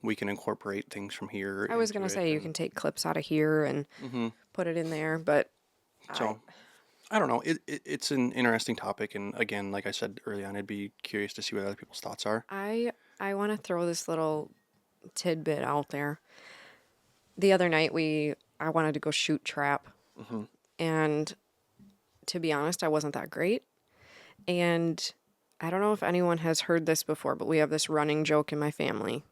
S2: We can incorporate things from here.
S3: I was going to say you can take clips out of here and put it in there, but...
S2: So, I don't know. It's an interesting topic, and again, like I said early on, I'd be curious to see what other people's thoughts are.
S3: I want to throw this little tidbit out there. The other night, I wanted to go shoot trap, and to be honest, I wasn't that great. And I don't know if anyone has heard this before, but we have this running joke in my family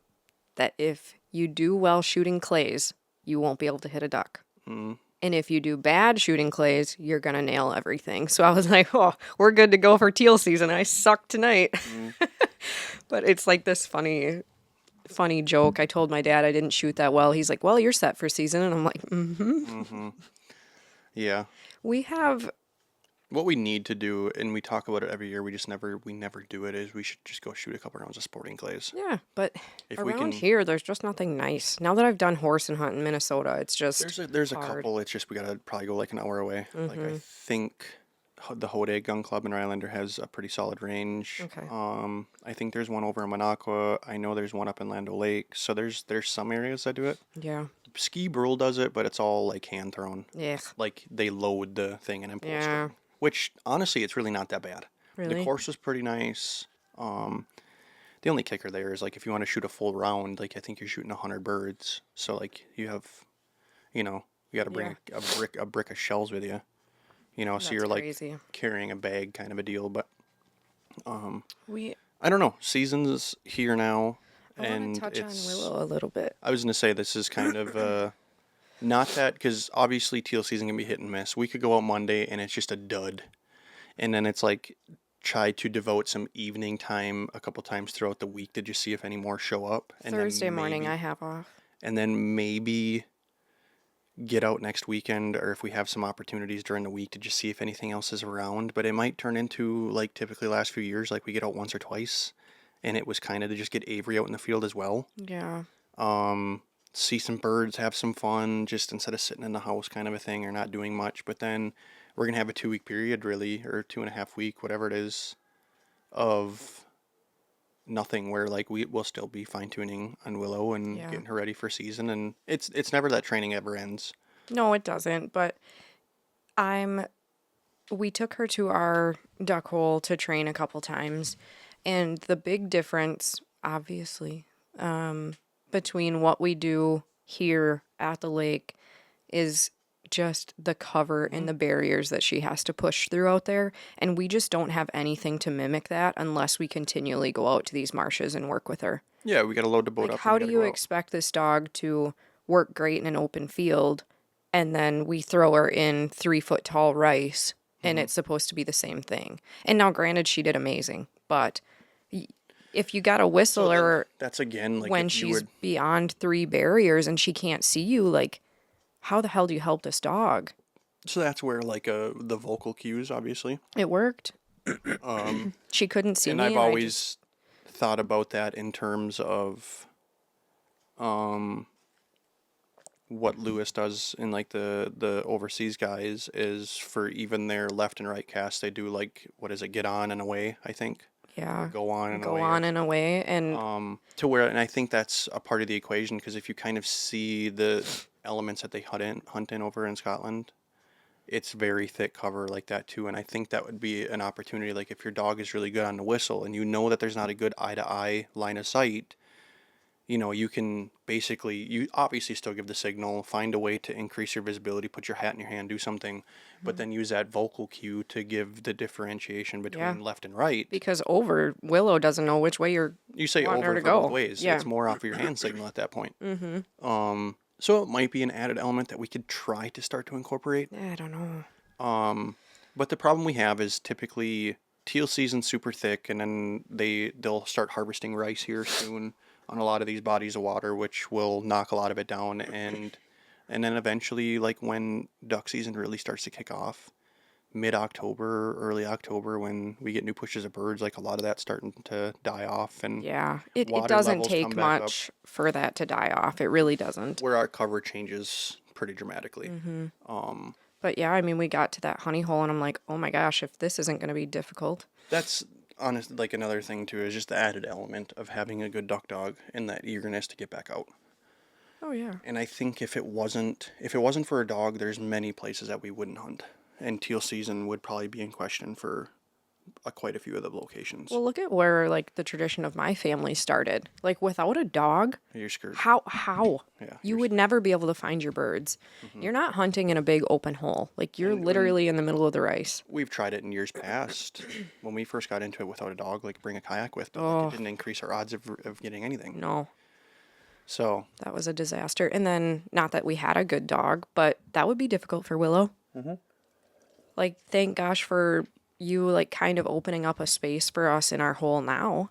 S3: that if you do well shooting clays, you won't be able to hit a duck. And if you do bad shooting clays, you're going to nail everything. So I was like, oh, we're good to go for teal season. I suck tonight. But it's like this funny joke. I told my dad I didn't shoot that well. He's like, well, you're set for season. And I'm like,
S2: Yeah.
S3: We have...
S2: What we need to do, and we talk about it every year, we never do it, is we should just go shoot a couple rounds of sporting clays.
S3: Yeah, but around here, there's just nothing nice. Now that I've done horse and hunt in Minnesota, it's just
S2: there's a couple. It's just we gotta probably go like an hour away. Like I think the Hode Gun Club in Rylander has a pretty solid range.
S3: Okay.
S2: I think there's one over in Minocqua. I know there's one up in Land O'Lake. So there's some areas that do it.
S3: Yeah.
S2: Ski Brule does it, but it's all like hand thrown.
S3: Yeah.
S2: Like they load the thing and then pull
S3: Yeah.
S2: string. Which, honestly, it's really not that bad.
S3: Really?
S2: The course was pretty nice. The only kicker there is, like, if you want to shoot a full round, like, I think you're shooting 100 birds. So, like, you have, you got to bring a brick of shells with you. So you're,
S3: crazy.
S2: like, carrying a bag kind of a deal. But,
S3: I
S2: don't know. Season's here now.
S3: want to touch on Willow a little bit.
S2: I was going to say, this is kind of... Not that, because obviously teal season can be hit and miss. We could go out Monday and it's just a dud. And then it's like, try to devote some evening time a couple times throughout the week to just see if any more show up. And
S3: Thursday morning I have off.
S2: And then maybe get out next weekend, or if we have some opportunities during the week to just see if anything else is around. But it might turn into, like typically last few years, like we get out once or twice. And it was kind of to just get Avery out in the field as well.
S3: Yeah.
S2: see some birds, have some fun, just instead of sitting in the house kind of a thing or not doing much. But then we're going to have a 2 week period really, or 2.5 week, whatever it is, of nothing where like we will still be fine tuning on Willow and
S3: Yeah.
S2: getting her ready for season. And it's never that training ever ends.
S3: No, it doesn't. But we took her to our duck hole to train a couple times. And the big difference, obviously, between what we do here at the lake is just the cover and the barriers that she has to push through out there. And we just don't have anything to mimic that unless we continually go out to these marshes and work with her.
S2: Yeah, we got to load the boat
S3: Like,
S2: up.
S3: how
S2: and
S3: do
S2: we
S3: you
S2: gotta go out.
S3: expect this dog to work great in an open field and then we throw her in 3 foot tall rice and it's supposed to be the same thing? And now, granted, she did amazing, but if you got to whistle
S2: then
S3: her
S2: that's again like
S3: when
S2: if you
S3: she's
S2: would.
S3: beyond 3 barriers and she can't see you, like, how the hell do you help this dog?
S2: So that's where like the vocal cues, obviously.
S3: It worked. She couldn't see
S2: And
S3: me.
S2: I've
S3: and I
S2: always
S3: just-
S2: thought about that in terms of what Lewis does in like the overseas guys is for even their left and right cast, they do like, what is it, get on and away, I think.
S3: yeah,
S2: Go on and
S3: go
S2: away.
S3: on and away. And
S2: To where, and I think that's a part of the equation because if you kind of see the elements that they hunt in over in Scotland, it's very thick cover like that too. And I think that would be an opportunity. Like if your dog is really good on the whistle and you know that there's not a good eye to eye line of sight, you know, you can basically, you obviously still give the signal, find a way to increase your visibility, put your hat in your hand, do something, but then use that vocal cue to give the differentiation between
S3: Yeah.
S2: left and right.
S3: because Willow doesn't know which way you're
S2: You say
S3: wanting her
S2: over
S3: to
S2: for both
S3: go.
S2: ways.
S3: Yeah.
S2: It's more off of your hand signal at that point. So it might be an added element that we could try to start to incorporate.
S3: I don't know.
S2: But the problem we have is typically teal season's super thick, and then they'll start harvesting rice here soon on a lot of these bodies of water, which will knock a lot of it down, and then eventually, like when duck season really starts to kick off, mid-October, early October, when we get new pushes of birds, like a lot of that's starting to die off, and
S3: Yeah, it
S2: water
S3: doesn't
S2: levels
S3: take
S2: come back up.
S3: much for that to die off. It really doesn't.
S2: Where our cover changes pretty dramatically.
S3: But yeah, I mean, we got to that honey hole and I'm like, oh my gosh, if this isn't going to be difficult.
S2: That's honest. Like another thing too is just the added element of having a good duck dog and that eagerness to get back out.
S3: Oh yeah.
S2: And I think if it wasn't for a dog, there's many places that we wouldn't hunt, and teal season would probably be in question for quite a few of the locations.
S3: Well, look at where like the tradition of my family started. Like without a dog,
S2: You're screwed.
S3: how?
S2: Yeah,
S3: You would never be able to find your birds. You're not hunting in a big open hole. Like you're literally in the middle of the rice.
S2: We've tried it in years past when we first got into it without a dog, like bring a kayak with, but like, it didn't increase our odds of getting anything.
S3: No,
S2: So
S3: that was a disaster. And then, not that we had a good dog, but that would be difficult for Willow. Like, thank gosh for you, like, kind of opening up a space for us in our hole now.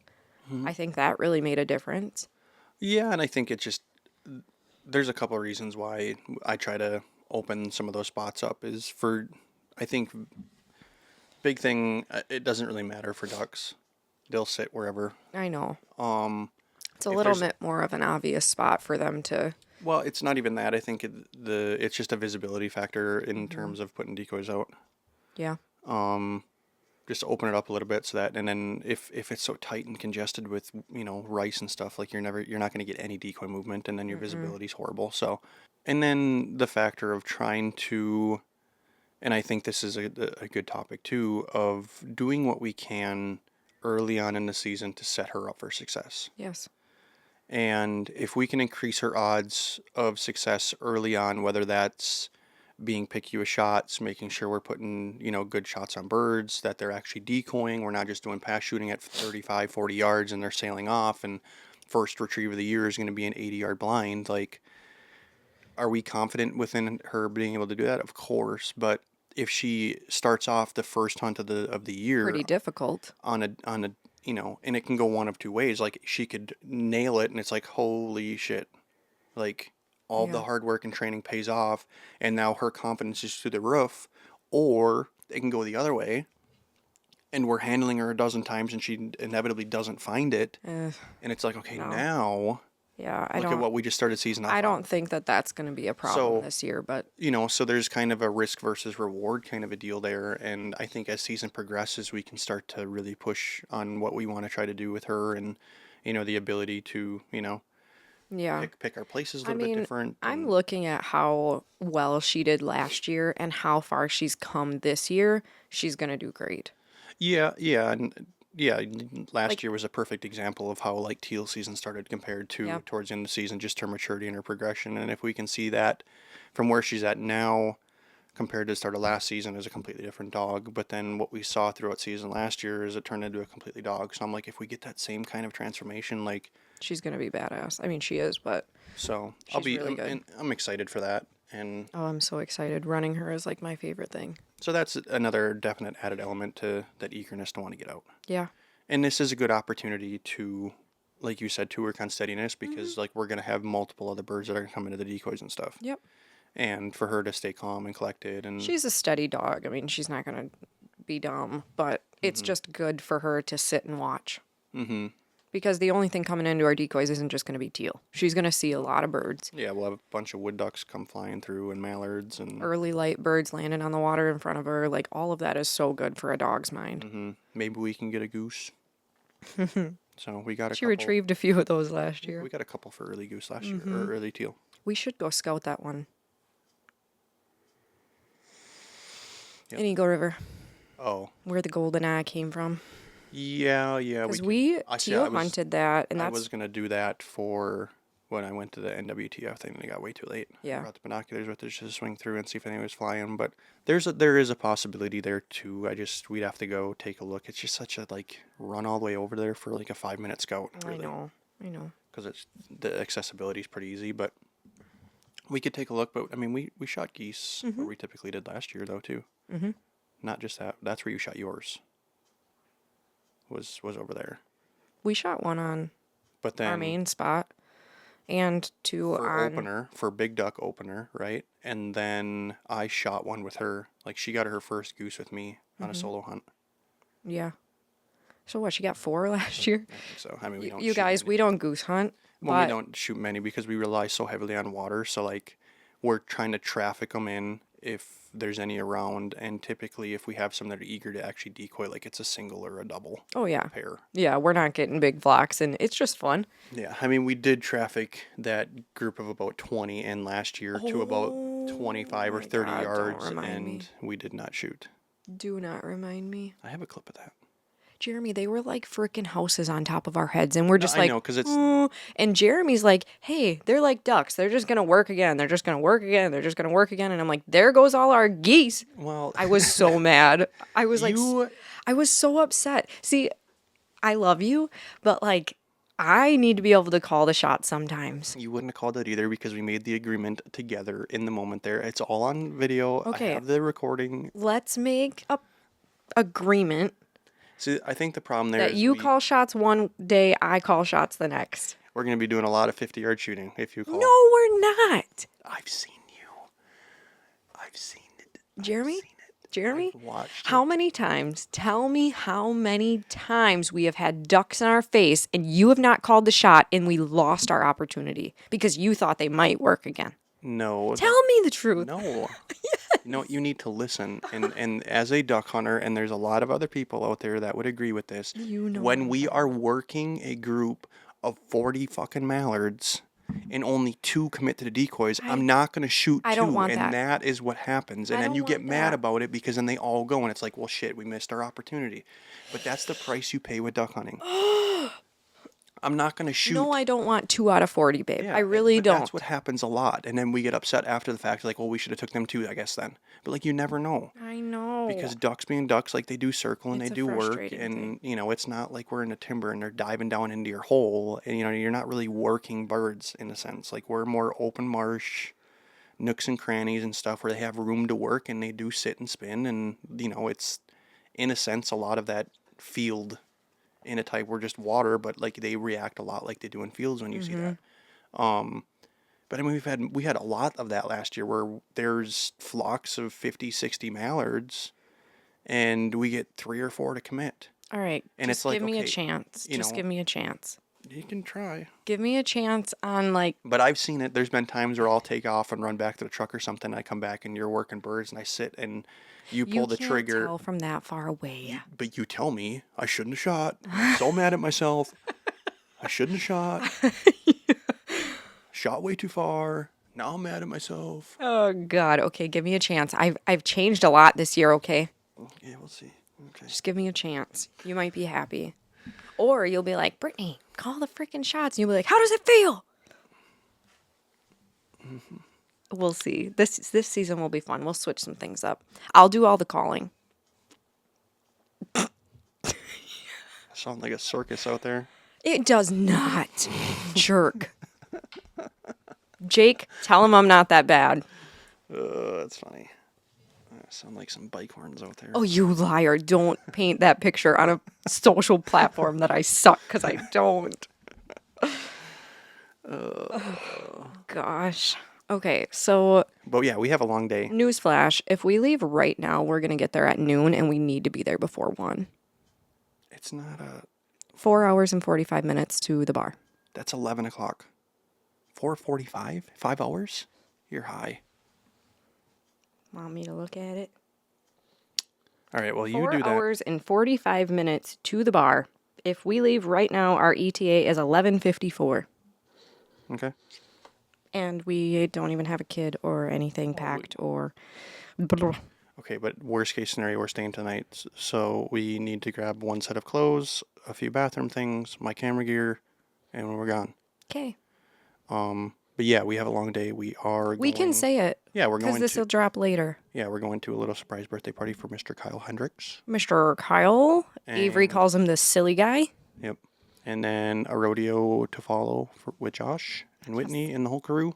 S3: I think that really made a difference.
S2: yeah, and I think it just there's a couple of reasons why I try to open some of those spots up is for, I think, big thing, it doesn't really matter for ducks. They'll sit wherever.
S3: I know. It's a
S2: if
S3: little
S2: there's-
S3: bit more of an obvious spot for them to.
S2: Well, it's not even that. I think it's just a visibility factor in terms of putting decoys out.
S3: Yeah.
S2: Just open it up a little bit so that, and then if it's so tight and congested with, you know, rice and stuff, like you're not going to get any decoy movement, and then your visibility's horrible. So, and then the factor of trying to, and I think this is a good topic too, of doing what we can early on in the season to set her up for success.
S3: Yes.
S2: And if we can increase her odds of success early on, whether that's being picky with shots, making sure we're putting, you know, good shots on birds, that they're actually decoying, we're not just doing pass shooting at 35, 40 yards and they're sailing off, and first retrieve of the year is going to be an 80-yard blind. Like, are we confident within her being able to do that? Of course, but if she starts off the first hunt of the year
S3: Pretty difficult.
S2: on a you know, and it can go one of two ways. Like, she could nail it and it's like, holy shit, like all the hard work and training pays off and now her confidence is through the roof. Or it can go the other way and we're handling her a dozen times and she inevitably doesn't find it, and it's like, okay, now
S3: Yeah,
S2: Look at what we just started season off
S3: I
S2: on.
S3: don't think that that's going to be a problem
S2: So,
S3: this year, but
S2: So there's kind of a risk versus reward kind of a deal there. And I think as season progresses, we can start to really push on what we want to try to do with her and, the ability to,
S3: yeah.
S2: pick our places a
S3: I
S2: little bit
S3: mean,
S2: different.
S3: I'm
S2: And
S3: looking at how well she did last year and how far she's come this year. She's going to do great.
S2: yeah, last
S3: Like,
S2: year was a perfect example of how like Teal season started compared
S3: yeah.
S2: to towards the end of the season, just her maturity and her progression. And if we can see that from where she's at now compared to the start of last season is a completely different dog. But then what we saw throughout season last year is it turned into a completely dog. So I'm like, if we get that same kind of transformation, like,
S3: She's going to be badass. I mean, she is, but
S2: so
S3: she's really good.
S2: and I'm excited for that. And
S3: oh, I'm so excited. Running her is like my favorite thing.
S2: so that's another definite added element to that eagerness to want to get out.
S3: Yeah.
S2: And this is a good opportunity to, like you said, to work on steadiness because like we're gonna have multiple other birds that are gonna come into the decoys and stuff.
S3: Yep.
S2: And for her to stay calm and collected and
S3: She's a steady dog. I mean, she's not going to be dumb, but it's just good for her to sit and watch.
S2: mm-hmm.
S3: Because the only thing coming into our decoys isn't just going to be teal. She's going to see a lot of birds.
S2: Yeah, we'll have a bunch of wood ducks come flying through and mallards and
S3: Early light birds landing on the water in front of her. Like, all of that is so good for a dog's mind.
S2: maybe we can get a goose. So we got a
S3: She
S2: couple.
S3: retrieved a few of those last year.
S2: We got a couple for early goose last year or early teal.
S3: We should go scout that one.
S2: Yep.
S3: In Eagle River,
S2: Oh,
S3: where the golden eye came from.
S2: yeah.
S3: Because
S2: could-
S3: we
S2: I see,
S3: teal
S2: I was-
S3: hunted that, and
S2: I
S3: that's
S2: was gonna do that for when I went to the NWTF thing, and it got way too late.
S3: Yeah.
S2: I brought the binoculars with us just to swing through and see if anything was flying. But there is a possibility there too. We'd have to go take a look. It's just such a like run all the way over there for like a 5-minute scout. Really.
S3: I know.
S2: Because it's the accessibility is pretty easy, but we could take a look. But I mean, we shot geese, where we typically did last year though too.
S3: Mm-hmm.
S2: Not just that. That's where you shot yours. Was over there.
S3: We shot one on
S2: But then
S3: our main spot, and two
S2: for
S3: on
S2: opener, for big duck opener, right? And then I shot one with her. Like she got her first goose with me on a solo hunt.
S3: yeah. So what? She got 4 last year.
S2: I think so. I mean, we don't.
S3: You
S2: shoot
S3: guys,
S2: many.
S3: we don't goose hunt.
S2: Well,
S3: but
S2: we don't shoot many because we rely so heavily on water. So like, we're trying to traffic them in if there's any around, and typically if we have some that are eager to actually decoy, like it's a single or a double
S3: Oh yeah,
S2: pair.
S3: yeah. We're not getting big flocks, and it's just fun.
S2: Yeah, I mean, we did traffic that group of about 20 in last year to about 25 or
S3: my
S2: 30
S3: God, don't
S2: yards,
S3: remind
S2: and
S3: me.
S2: we did not shoot.
S3: Do not remind me,
S2: I have a clip of that.
S3: Jeremy. They were like freaking houses on top of our heads, and we're just
S2: I
S3: like,
S2: know, 'cause it's-
S3: "Oh," and Jeremy's like, "Hey, they're like ducks. They're just gonna work again. They're just gonna work again. They're just gonna work again." And I'm like, "There goes all our geese."
S2: Well,
S3: I was so mad. I was like,
S2: You-
S3: I was so upset. See, I love you, but like, I need to be able to call the shots sometimes.
S2: you wouldn't have called it either because we made the agreement together in the moment there. It's all on video.
S3: Okay.
S2: I have the recording.
S3: Let's make a agreement
S2: See, I think the problem there
S3: that
S2: is
S3: you call shots one day, I call shots the next.
S2: we're going to be doing a lot of 50-yard shooting if you call.
S3: No, we're not.
S2: I've seen you. I've seen it.
S3: Jeremy? Jeremy?
S2: I've watched
S3: How many times? Tell me how many times we have had ducks in our face and you have not called the shot and we lost our opportunity because you thought they might work again.
S2: No.
S3: Tell me the truth.
S2: No. No, you need to listen. And as a duck hunter, and there's a lot of other people out there that would agree with this,
S3: You know
S2: when we are working a group of 40 fucking mallards and only 2 commit to the decoys, I'm not going to shoot 2.
S3: I don't want
S2: and
S3: that.
S2: that is what happens. And
S3: I
S2: then
S3: don't
S2: you get
S3: want
S2: mad
S3: that.
S2: about it because then they all go and it's like, well, shit, we missed our opportunity. But that's the price you pay with duck hunting. I'm not going to shoot.
S3: No, I don't want 2 out of 40, babe.
S2: Yeah,
S3: I really
S2: but
S3: don't.
S2: That's what happens a lot. And then we get upset after the fact, like, well, we should have took them too, I guess, then. But, like, you never know.
S3: I know.
S2: Because ducks being ducks, like, they do circle and
S3: It's
S2: they
S3: a
S2: do work.
S3: frustrating
S2: And, it's not like we're in a timber and they're diving down into your hole. And, you're not really working birds in a sense. Like, we're more open marsh, nooks and crannies and stuff where they have room to work and they do sit and spin. And, it's, in a sense, a lot of that field in a type we're just water, but like they react a lot like they do in fields when you see that. But I mean, we had a lot of that last year where there's flocks of 50, 60 mallards and we get 3 or 4 to commit.
S3: All right.
S2: And
S3: just
S2: it's like,
S3: give me a
S2: okay,
S3: chance.
S2: you
S3: Just
S2: know,
S3: give me a chance.
S2: You can try.
S3: Give me a chance on like.
S2: But I've seen it. There's been times where I'll take off and run back to the truck or something. I come back and you're working birds, and I sit and you pull
S3: You
S2: the
S3: can't
S2: trigger.
S3: tell from that far away.
S2: But you tell me I shouldn't have shot. I'm so mad at myself. I shouldn't have shot. Shot way too far. Now I'm mad at myself.
S3: Oh God. Okay, give me a chance. I've changed a lot this year. Okay,
S2: Yeah, we'll see. Okay.
S3: just give me a chance. You might be happy, or you'll be like, Brittany, call the freaking shots, and you'll be like, how does it feel? We'll see. This season will be fun. We'll switch some things up. I'll do all the calling.
S2: I sound like a circus out there.
S3: It does not, jerk. Jake, tell him I'm not that bad.
S2: That's funny. I sound like some bike horns out there.
S3: Oh, you liar. Don't paint that picture on a social platform that I suck, because I don't. Gosh. Okay, so
S2: But yeah, we have a long day.
S3: newsflash. If we leave right now, we're going to get there at noon, and we need to be there before 1.
S2: It's not
S3: 4 hours and 45 minutes to the bar.
S2: That's 11 o'clock. 4:45? 5 hours? You're high.
S3: Want me to look at it?
S2: All right, well, you
S3: 4
S2: do that.
S3: hours and 45 minutes to the bar. If we leave right now, our ETA is 11:54.
S2: Okay.
S3: And we don't even have a kid or anything packed or...
S2: Okay, but worst case scenario, we're staying tonight. So we need to grab one set of clothes, a few bathroom things, my camera gear, and we're gone.
S3: Okay.
S2: But yeah, we have a long day. We
S3: We can say it.
S2: Yeah, we're
S3: Because
S2: going
S3: this will drop later.
S2: Yeah, we're going to a little surprise birthday party for Mr. Kyle Hendricks.
S3: Mr. Kyle. Avery
S2: And-
S3: calls him the silly guy.
S2: Yep. And then a rodeo to follow with Josh and Whitney and the whole crew.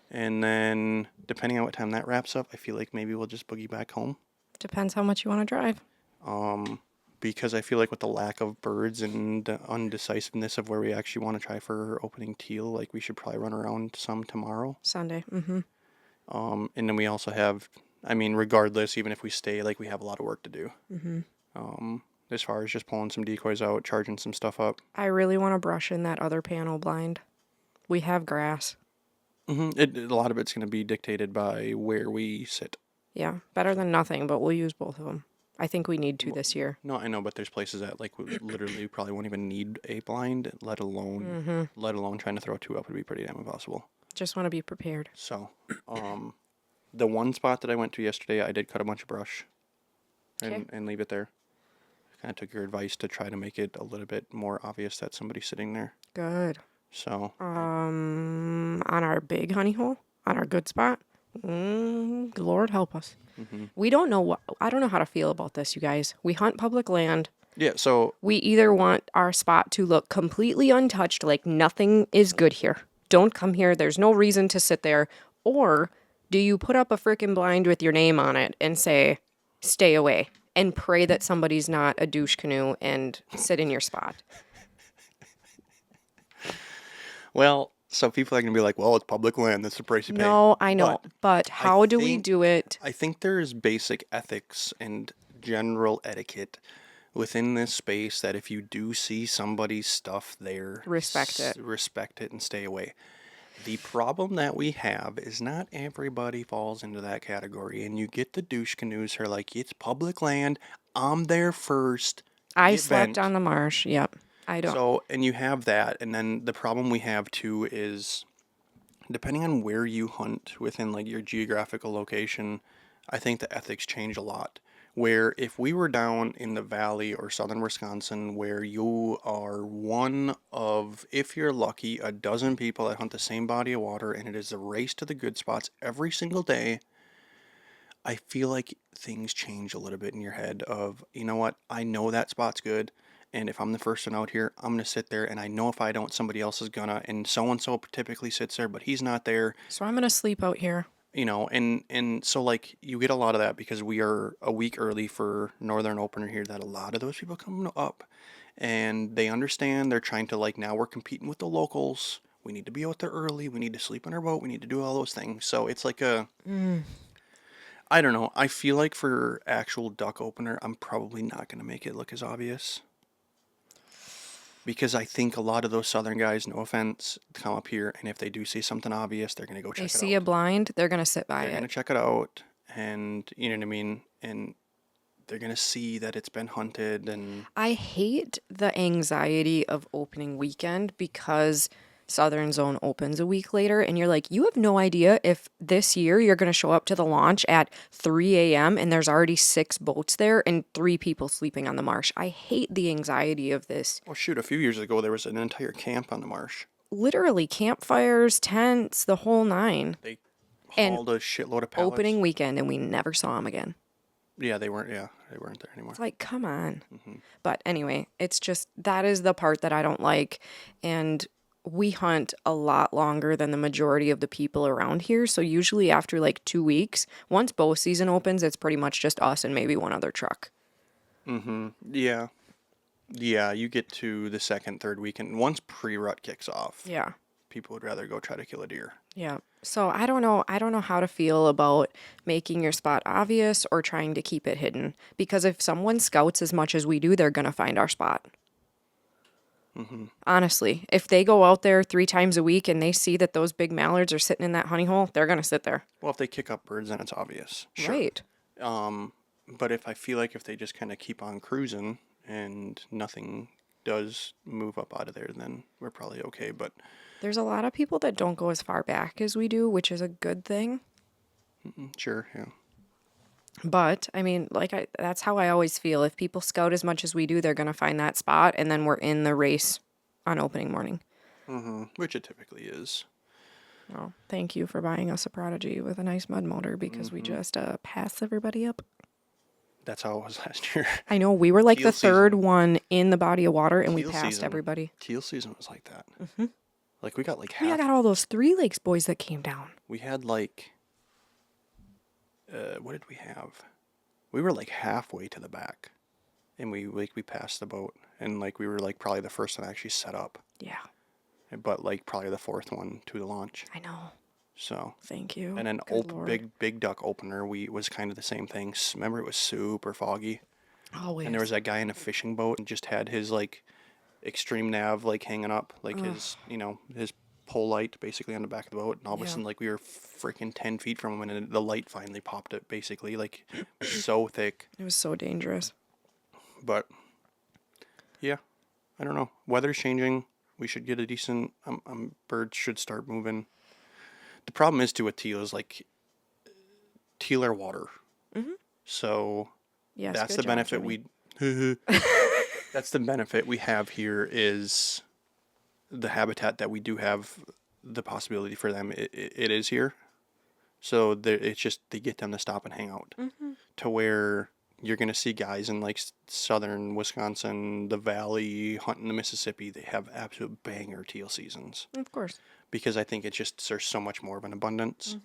S2: And then, depending on what time that wraps up, I feel like maybe we'll just boogie back home.
S3: Depends how much you want to drive.
S2: Because I feel like with the lack of birds and the undecisiveness of where we actually want to try for opening Teal, like we should probably run around some tomorrow.
S3: Sunday. Mm-hmm.
S2: And then we also have, I mean, regardless, even if we stay, like we have a lot of work to do.
S3: Mm-hmm.
S2: As far as just pulling some decoys out, charging some stuff up.
S3: I really want to brush in that other panel blind. We have grass.
S2: A lot of it's going to be dictated by where we sit.
S3: Yeah, better than nothing, but we'll use both of them. I think we need to this year.
S2: No, I know, but there's places that like we literally probably won't even need a blind, let alone trying to throw two up would be pretty damn impossible.
S3: Just want to be prepared.
S2: So, the one spot that I went to yesterday, I did cut a bunch of brush and leave it there. Kind of took your advice to try to make it a little bit more obvious that somebody's sitting there.
S3: Good.
S2: So,
S3: On our big honey hole, on our good spot, Lord help us. We don't know I don't know how to feel about this, you guys. We hunt public land.
S2: yeah, so
S3: We either want our spot to look completely untouched, like nothing is good here. Don't come here. There's no reason to sit there. Or do you put up a freaking blind with your name on it and say, stay away, and pray that somebody's not a douche canoe and sit in your spot?
S2: well, so people are going to be like, well, it's public land. That's the price you pay.
S3: No, I know. But how do we
S2: think-
S3: do it?
S2: I think there's basic ethics and general etiquette within this space that if you do see somebody's stuff there,
S3: Respect it.
S2: Respect it and stay away. The problem that we have is not everybody falls into that category, and you get the douche canoes who are like, it's public land. I'm there first.
S3: I
S2: get
S3: slept
S2: bent.
S3: on the marsh. Yep. I don't.
S2: So, and you have that, and then the problem we have too is, depending on where you hunt within like your geographical location, I think the ethics change a lot. Where if we were down in the valley or southern Wisconsin, where you are one of, if you're lucky, a dozen people that hunt the same body of water, and it is a race to the good spots every single day, I feel like things change a little bit in your head of, you know what, I know that spot's good. And if I'm the first one out here, I'm going to sit there, and I know if I don't, somebody else is gonna, and so typically sits there, but he's not there,
S3: So I'm going to sleep out here.
S2: you know, and so like you get a lot of that because we are a week early for Northern Opener here, that a lot of those people come up and they understand they're trying to like, now we're competing with the locals. We need to be out there early. We need to sleep in our boat. We need to do all those things. So it's like I don't know. I feel like for actual duck opener, I'm probably not going to make it look as obvious. Because I think a lot of those southern guys, no offense, come up here, and if they do see something obvious, they're going to go
S3: They
S2: check it
S3: see a
S2: out.
S3: blind, they're going to sit by
S2: They're going to
S3: it.
S2: check it out, and you know what I mean? And they're going to see that it's been hunted, and
S3: I hate the anxiety of opening weekend because Southern Zone opens a week later, and you're like, you have no idea if this year you're going to show up to the launch at 3 a.m. and there's already 6 boats there and 3 people sleeping on the marsh. I hate the anxiety of this.
S2: well, shoot, a few years ago there was an entire camp on the marsh.
S3: Literally, campfires, tents, the whole 9.
S2: They
S3: And
S2: hauled a shitload of pallets.
S3: Opening weekend, and we never saw them again.
S2: Yeah, they weren't. Yeah, they weren't there anymore.
S3: It's like, come on. But anyway, it's just that is the part that I don't like. And we hunt a lot longer than the majority of the people around here. So usually after like 2 weeks, once bow season opens, it's pretty much just us and maybe one other truck.
S2: Yeah, yeah. You get to the second, third weekend. Once pre-rut kicks off,
S3: Yeah.
S2: people would rather go try to kill a deer.
S3: Yeah. So I don't know. I don't know how to feel about making your spot obvious or trying to keep it hidden. Because if someone scouts as much as we do, they're going to find our spot. Honestly, if they go out there 3 times a week and they see that those big mallards are sitting in that honey hole, they're going to sit there.
S2: Well, if they kick up birds, then it's obvious. Sure.
S3: Right.
S2: But if I feel like if they just kind of keep on cruising and nothing does move up out of there, then we're probably okay. But
S3: There's a lot of people that don't go as far back as we do, which is a good thing.
S2: sure, yeah.
S3: But I mean, that's how I always feel. If people scout as much as we do, they're going to find that spot and then we're in the race on opening morning.
S2: Which it typically is.
S3: Well, thank you for buying us a Prodigy with a nice mud motor because we just pass everybody up.
S2: That's how it was last year.
S3: I know we were like
S2: Teal
S3: the third
S2: season.
S3: one in the body of water and we
S2: Teal
S3: passed
S2: season.
S3: everybody.
S2: Teal season was like that. Like we got like
S3: We
S2: half.
S3: got all those 3 Lakes boys that came down.
S2: We had like. What did we have? We were like halfway to the back, and we passed the boat, and like we were like probably the first one actually set up,
S3: Yeah,
S2: but like probably the fourth one to the launch.
S3: I know.
S2: So.
S3: Thank you.
S2: And then
S3: Good Lord.
S2: big duck opener, we was kind of the same thing. Remember, it was super foggy,
S3: Always.
S2: and there was that guy in a fishing boat and just had his like extreme nav like hanging up, like his his pole light basically on the back of the boat, and all of a
S3: Yeah.
S2: sudden like we were freaking 10 feet from him, and then the light finally popped it basically, like it was so thick.
S3: It was so dangerous.
S2: But yeah, I don't know. Weather's changing. We should get a decent. Birds should start moving. The problem is too with teal is like teal are water. So
S3: Yes,
S2: that's
S3: good
S2: the
S3: job,
S2: benefit
S3: Jimmy.
S2: we. That's the benefit we have here is the habitat that we do have the possibility for them. It is here, so it's just they get them to stop and hang out. To where you're gonna see guys in like southern Wisconsin, the Valley, hunting the Mississippi. They have absolute banger teal seasons
S3: Of course.
S2: because I think it's just there's so much more of an abundance.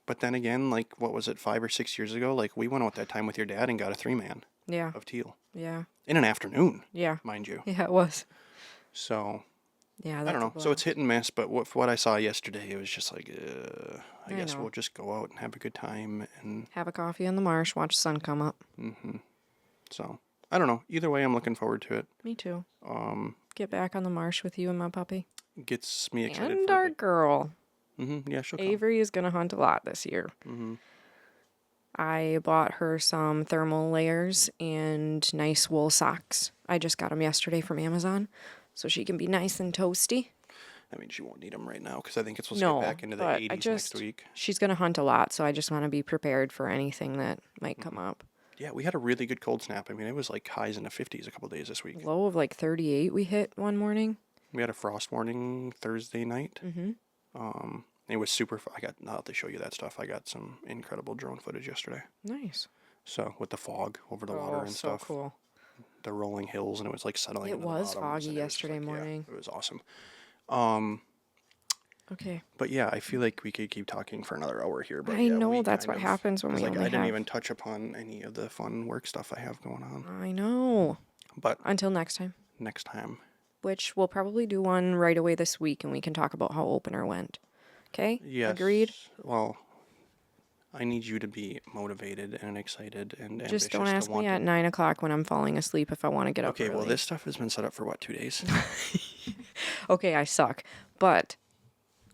S2: But then again, like what was it 5 or 6 years ago? Like we went out that time with your dad and got a 3-man
S3: Yeah.
S2: of teal
S3: Yeah.
S2: in an afternoon,
S3: Yeah.
S2: mind you.
S3: Yeah, it was.
S2: So
S3: Yeah,
S2: I
S3: that's
S2: don't know. So it's hit and miss, but what I saw yesterday, it was just like, I guess
S3: know.
S2: we'll just go out and have a good time. And
S3: have a coffee on the marsh, watch the sun come up.
S2: so I don't know. Either way, I'm looking forward to it.
S3: Me too. Get back on the marsh with you and my puppy.
S2: Gets me excited
S3: And
S2: for
S3: our girl.
S2: Yeah, she'll come.
S3: Avery is going to hunt a lot this year. I bought her some thermal layers and nice wool socks. I just got them yesterday from Amazon, so she can be nice and toasty.
S2: I mean, she won't need them right now because I think it's supposed
S3: No,
S2: to get back into the
S3: but
S2: 80s next week.
S3: she's going to hunt a lot, so I just want to be prepared for anything that might come up.
S2: Yeah, we had a really good cold snap. I mean, it was like highs in the 50s a couple days this week.
S3: Low of like 38 we hit one morning.
S2: We had a frost warning Thursday night. It was super. I got not to show you that stuff. I got some incredible drone footage yesterday.
S3: Nice.
S2: So with the fog over the water and
S3: so
S2: stuff,
S3: cool.
S2: the rolling hills, and it was like settling.
S3: It
S2: into the
S3: was
S2: bottoms,
S3: foggy
S2: and it was just
S3: yesterday
S2: like, yeah,
S3: morning.
S2: it was awesome.
S3: Okay.
S2: But yeah, I feel like we could keep talking for another hour here. But
S3: I
S2: yeah,
S3: know
S2: we
S3: that's
S2: kind
S3: what
S2: of-
S3: happens when
S2: 'cause,
S3: we
S2: like,
S3: only
S2: I didn't
S3: have-
S2: even touch upon any of the fun work stuff I have going on.
S3: I know.
S2: But
S3: Until next time,
S2: next time,
S3: which we'll probably do one right away this week and we can talk about how opener went. Okay?
S2: yes.
S3: Agreed?
S2: Well, I need you to be motivated and excited and ambitious
S3: Just don't
S2: to
S3: ask
S2: want
S3: me at
S2: to.
S3: 9 o'clock when I'm falling asleep if I want to get up
S2: Okay, well,
S3: early.
S2: this stuff has been set up for what, 2 days?
S3: Okay, I suck. But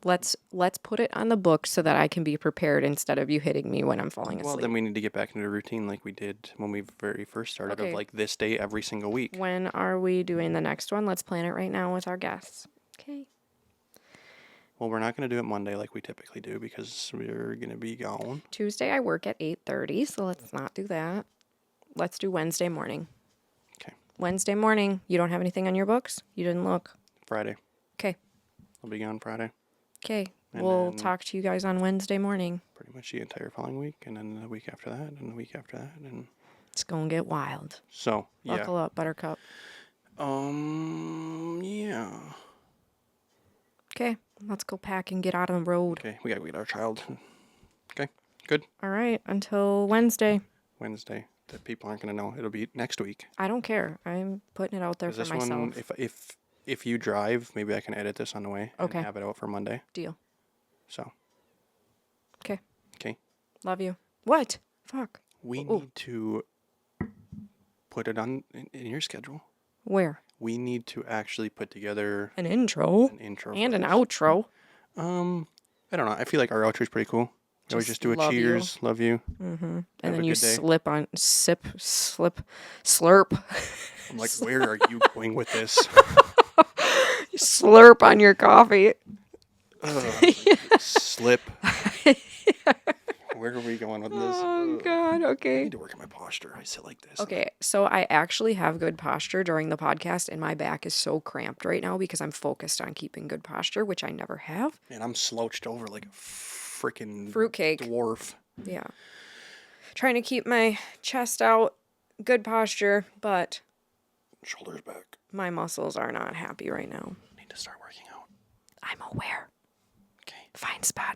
S3: let's put it on the book so that I can be prepared instead of you hitting me when I'm falling
S2: Well,
S3: asleep.
S2: then we need to get back into a routine like we did when we very first started,
S3: Okay.
S2: of like this day every single week.
S3: When are we doing the next one? Let's plan it right now with our guests. Okay.
S2: Well, we're not going to do it Monday like we typically do because we're going to be gone.
S3: Tuesday I work at 8:30, so let's not do that. Let's do Wednesday morning.
S2: Okay.
S3: Wednesday morning. You don't have anything on your books? You didn't look.
S2: Friday.
S3: Okay.
S2: I'll be gone Friday.
S3: Okay.
S2: And
S3: We'll
S2: then-
S3: talk to you guys on Wednesday morning.
S2: Pretty much the entire following week, and then the week after that, and the week after that, and
S3: It's going to get wild.
S2: so yeah.
S3: Buckle up, Buttercup.
S2: Yeah.
S3: Okay. Let's go pack and get out on the road.
S2: Okay, we gotta get our child. Okay, good.
S3: All right. Until Wednesday.
S2: Wednesday. The people aren't gonna know. It'll be next week.
S3: I don't care. I'm putting it out there
S2: 'Cause
S3: for
S2: this
S3: myself.
S2: one, if you drive, maybe I can edit this on the way
S3: Okay.
S2: and have it out for Monday.
S3: Deal.
S2: So
S3: Okay.
S2: okay,
S3: Love you. What? Fuck.
S2: we
S3: Ooh.
S2: need to put it on in your schedule.
S3: Where?
S2: We need to actually put together
S3: An intro
S2: an intro
S3: and
S2: for
S3: an
S2: this.
S3: outro.
S2: I don't know. I feel like our outro is pretty cool. We always just do a
S3: love you.
S2: cheers, love you.
S3: Mm-hmm.
S2: Have
S3: And
S2: a
S3: then you
S2: good day.
S3: slurp.
S2: I'm like, where are you going with this?
S3: Slurp on your coffee.
S2: Slip. Where are we going with this?
S3: Oh, God.
S2: I
S3: Okay.
S2: need to work on my posture. I sit like this.
S3: Okay. So I actually have good posture during the podcast, and my back is so cramped right now because I'm focused on keeping good posture, which I never have.
S2: And I'm slouched over like a freaking
S3: Fruitcake.
S2: dwarf.
S3: Yeah. Trying to keep my chest out, good posture, but
S2: Shoulders back.
S3: my muscles are not happy right now.
S2: Need to start working out.
S3: I'm aware.
S2: Okay.
S3: Fine spot.